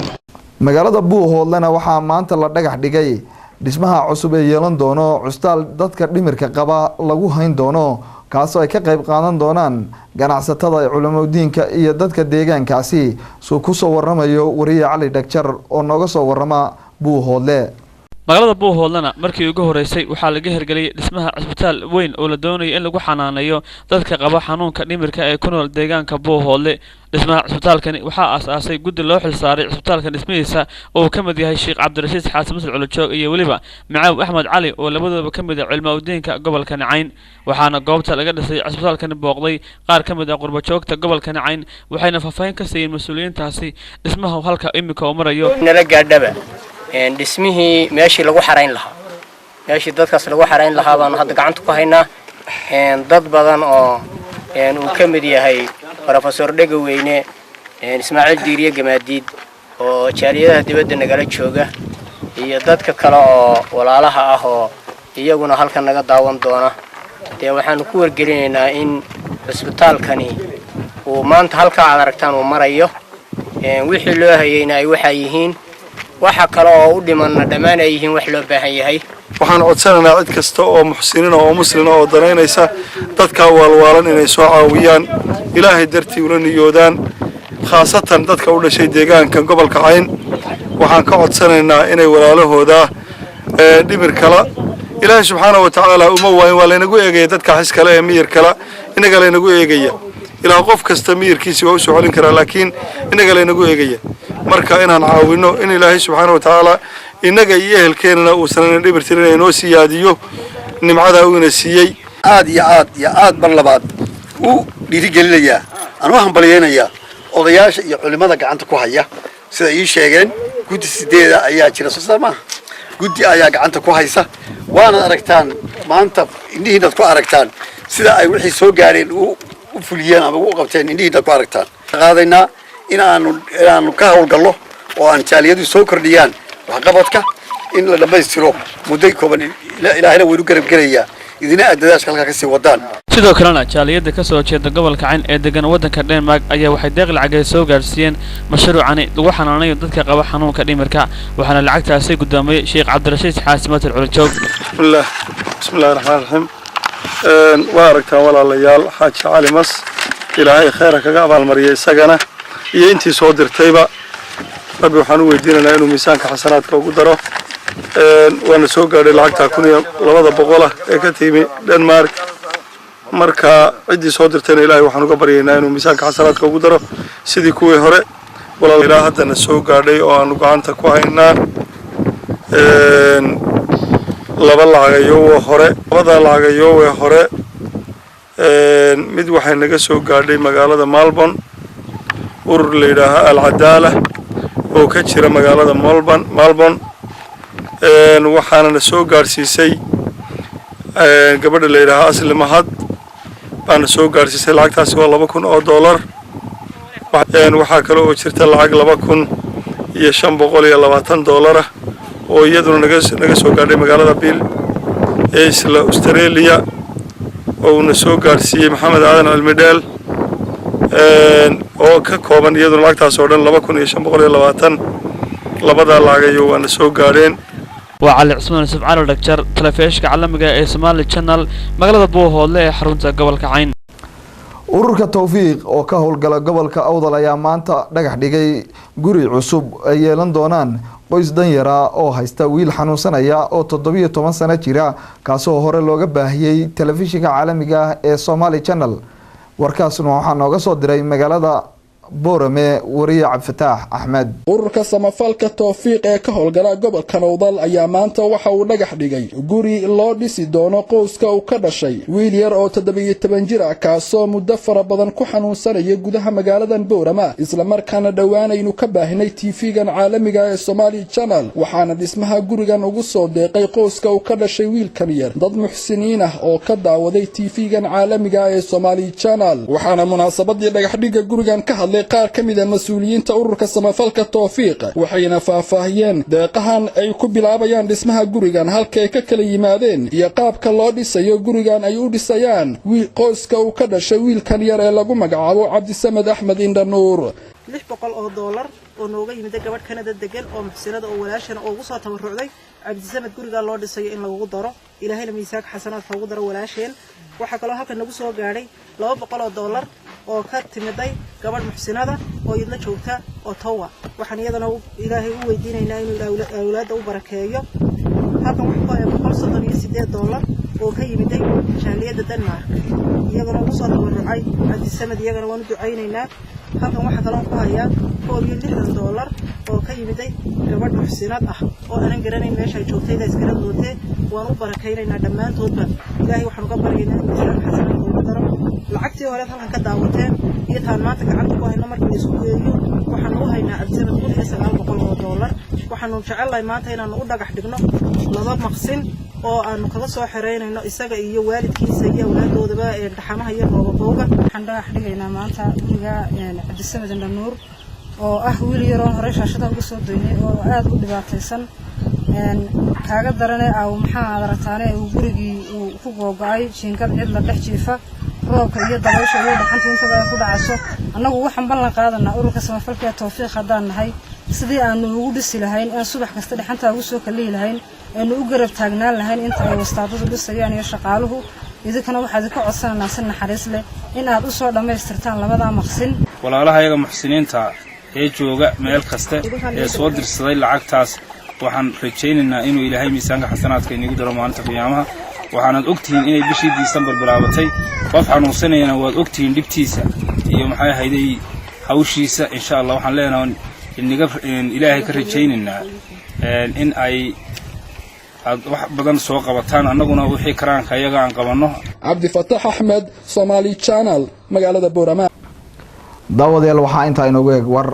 Speaker 2: magaalada Buuhoodlana waxaa maanta la dhagax dhigay dhismaha cusub ee yeelan doono custaal dadka dhimirka qaba lagu hayn doono, kaasoo ay ka qayb qaadan doonaan ganacsatada, culimadiinka iyo dadka deegaankaasi. soo ku soo waramayo wariye Cali Dhagjar oo nooga soo warama Buuhoodle.
Speaker 17: magaalada Buuhoodlana markii ugu horeysay waxaa laga hirgeliyay dhismaha cisbitaal weyn oo la doonayo in lagu xanaaneeyo dadka qaba xanuunka dhimirka ee ku nool deegaanka Buuhoodle. dhismaha cisbitaalkani waxaa aasaasay guddi loo xil saaray cisbitaalka dhismihiisa oo ka mid yahay Sheekh Cabdirashiid Xaasan Mas'uul Culujoog iyo waliba Macaaw Axmed Cali oo labadooda ka mid ah cilmi-diinka gobolka Nacayn. waxaana goobta laga dhisay cisbitaalkani booqday qaar ka mid ah qurbo-joogta gobolka Nacayn, waxayna faahfaahin ka siiyeen mas'uuliyiintaasi dhismaha halka imika uu marayo.
Speaker 18: nala gaadhaba dhismihii meeshii lagu xarayn lahaa, meeshii dadkaas lagu xarayn lahaa baan hadda gacanta ku haynaa. dad badan oo uu ka mid yahay Professor Dhegaweyne, Ismaaciil Diiriye Gamaadiid oo jaaliyadaha dibadda nagala jooga, iyo dadka kale oo walaalaha ah oo iyaguna halkan naga daawan doona. waxaan ku wargelinaynaa in cisbitaalkani uu maanta halka aad aragtaan uu marayo. wixii loo hayayna ay waxa yihiin, waxa kale oo u dhimanna dhammaan ay yihiin wax loo baahan yahay.
Speaker 19: waxaan codsanaynaa cid kasta oo muxsiniin oo muslim oo danaynaysa dadka walwaalan inay soo caawiyaan, ilaahay dartii ula niyoodaan, khaasatan dadka u dhashay deegaanka gobolka Cayn. waxaan ka codsanaynaa inay walaalahooda dhimir kala ilaahay subxaanahu wa tacaala uma waayin, waa laynagu eegaya dadka xis kale ee miyir kala, inaga laynagu eegaya. ilaa qof kasta miyirkiisa waa u soo celin karaa, laakiin inaga laynagu eegaya. marka inaan caawino in ilaahay subxaanahu wa tacaala inaga iyo ehelkeenana uusan dhibirtirin inoo siyaadiyo nimcada uu ina siiyey.
Speaker 20: aad iyo aad bal labaad u dhiirigelinayaa aan u hambaliyeynayaa odayaasha iyo culimada gacanta ku haya sida ii sheegeen guddi 8 ayaa jira soo saama guddi ayaa gacanta ku haysa waana aragtaan maanta indhihiina ku aragtaan sida ay wixii soo gaareen u fuliyeen ama u qabteen indhihiina ku aragtaan qaadaynaa inaanu ka hawlgallo oo aan jaaliyadu soo kordhiyaan wax qabadka in la dhameystiro muddo kooban ilaahayna wuu garab gelayaa idina adadaas halka ka sii wadaan
Speaker 17: sidoo kalena jaaliyada ka soo jeeda gobolka Cayn ee degan wadanka Denmark ayaa waxay deeq lacag soo gaarsiiyeen mashruucani lagu xanaanayo dadka qaba xanuunka dhimirka waxaana lacagtaasi gudoomiyay Sheekh Cabdirashiid Xaasimat al-Culjoog
Speaker 19: bismillaahir rahmaanir rahiim waa aragtaan walaalayaal Xaaji Cali Mas ilaahay khayr kaga abaalmariyay isagana iyo intii soo dirtayba rabbi waxaan u weydiinaynaa inuu miisaanka xasanaadka ugu daro waana soo gaadhay lacagta 1200 ee ka timi Denmark marka cidii soo dirtayna ilaahay waxaan uga baryaynaa inuu miisaanka xasanaadka ugu daro sidii kuwii hore walaalayaal haddana soo gaadhay oo aanu gacanta ku haynaa laba lacagayo hore mid waxay naga soo gaadhay magaalada Melbourne urur la yiraahdo Al-Adaala oo ka jira magaalada Melbourne waxaana soo gaarsiisay gabadha la yiraahdo Asli Mahad baana soo gaarsiisay lacagtaasi waa $2,000 waxaa kale oo jirta lacag $2,520 oo iyaduna naga soo gaadhay magaalada Bill ee isla Australia oo na soo gaarsiiyay Maxamed Aadan Almideel oo ka kooban iyaduna lacagtaas oo dhan $2,520 labada lacagayo waana soo gaareen
Speaker 17: وعلي عثمان يوسف على دكتور تلفزيون caalamiga ee Somali Channel magaalada Buuhoodle ee xarunta gobolka Cayn
Speaker 2: ururka Tawfiiq oo ka howlgala gobolka Awdal ayaa maanta dhagax dhigay guri cusub ay yeelan doonaan qoys danyara oo haysta wiil xanuunsanaya oo 17 sano jira kaasoo hore looga baahiyay telefishinka caalamiga ee Somali Channel warkaasna waxaa nooga soo diray magaalada Boorame wariye Cabdifataah Axmed
Speaker 21: ururka samafalka Tawfiiq ee ka howlgala gobolka Awdal ayaa maanta waxa uu dhagax dhigay guri loo dhisi doono qoyska uu ka dhashay wiil yar oo 17 jir ah kaasoo muddo fara badan ku xanuunsanaya gudaha magaalada Boorama isla markaana dhawaanaynu ka baahinay TV-gan caalamiga ee Somali Channel waxaana dhismaha gurigan ugu soo deeqay qoyska uu ka dhashay wiilkan yar dad muxsiniin ah oo ka daawaday TV-gan caalamiga ee Somali Channel waxaana munaasabadii dhagax dhigga gurigan ka hadlay qaar kamida mas'uuliyiinta ururka samafalka Tawfiiq waxayna faahfaahiyeen deeqahan ay ku bilaabayaan dhismaha gurigan halka ay ka kala yimaadeen iyo qaabka loo dhisayo gurigan ay u dhisayaan wiil qoyska uu ka dhashay wiilkan yar ee lagu magacaabo Cabdisamed Axmed Indhanuur
Speaker 22: $600 oo nooga yimid gabadh Kanada degan oo muxsinada oo walaashana ugu soo tabarucday Cabdisamed guriga loo dhisayo in lagu daro ilaahayna miisaanka xasanaadka ugu daro walaasheen waxa kale halka nagu soo gaaray $200 oo ka timiday gabadh muxsinada oo idla joogta oo tawa waxaan iyadana ilaahay u weydiinaynaa inuu awlaad u barakeeyo halkan waxa ku $138 oo ka yimid jaaliyada Denmark iyagana ugu soo tabarucay Cabdisamed iyagana waan u ducaynaynaa halkan waxa kale oo ku haya $60 oo ka yimid gabadh muxsinad ah oo aan garanayn meesha ay joogtay iskala dootay waan u barakeynaynaa dhamaantoodba ilaahay waxaan uga baryaynaa miisaanka xasanaadka ugu daro lacagtii hore halkan ka daawateen iyo taan maanta gacanta ku hayno markii isku geeyo waxaan u haynaa Cabdisamed $900 waxaan jecelahay maanta inaan u dhagax dhigno laba maqsin oo aanu kaga soo xareynayno isaga iyo waalidkiisa iyo awlaadoodaba ee dhaxamaha iyo roobabowga
Speaker 23: waxaan dhagax dhigaynaa maanta guriga Cabdisamed Indhanuur oo ah wiil yar oo hore shaashada ugu soo doonay oo aad u dhibaataysan kaaga daranay aw maxaa adartaane uu gurigii uu ku go'ay jinkad cid la dhex jiifa roobka iyo dabaysha iyo dhaxanta inta ku dhacaso annagu waxaan ballan qaadanaa ururka samafalka Tawfiiq hadaan nahay sidii aanu ugu dhisi lahayn aan subax kasta dhaxanta ugu soo kaleey lahayn aanu u garab taagnaan lahayn inta ay wastaadadu dhisayaan iyo shaqaaluhu idinkana waxaad ka codsananaa si naxariis leh in aad u soo dhameystirtaan labada maqsin
Speaker 24: walaalaha iyaga muxsiniinta ee jooga meel kasta ee soo dirsaday lacagtaas waxaan rajaynaynaa inuu ilaahay miisaanka xasanaadka inagu daro maalinta qiyaamaha waxaanad ogtihiin inay bishii December bilaabatay qof xanuunsanayna waad ogtihiin dhibtiisa iyo maxay hayday hawshiisa insha Allah waxaan leenahay inaga ilaahay ka rajaynaynaa in ay aad wax badan soo qabataan annaguna wixii karaanka iyaga aan qabanno.
Speaker 21: Cabdi Fataax Axmed, Somali Channel, magaalada Boorama.
Speaker 2: daawadayaal waxaa intaa inoogu eeg war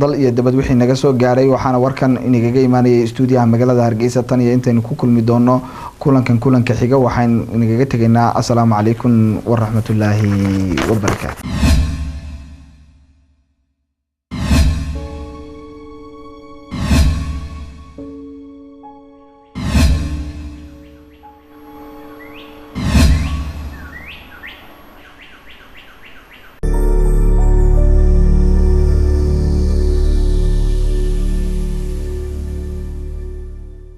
Speaker 2: dal iyo dibad wixii naga soo gaaray waxaana warkan inaga imaanayay stuudiyaha magaalada Hargeysa tan iyo intaynu ku kulmi doono kulanka xiga waxaan inaga tegaynaa assalaamu calaykum wa rahmatullaahi wa barakaatuh.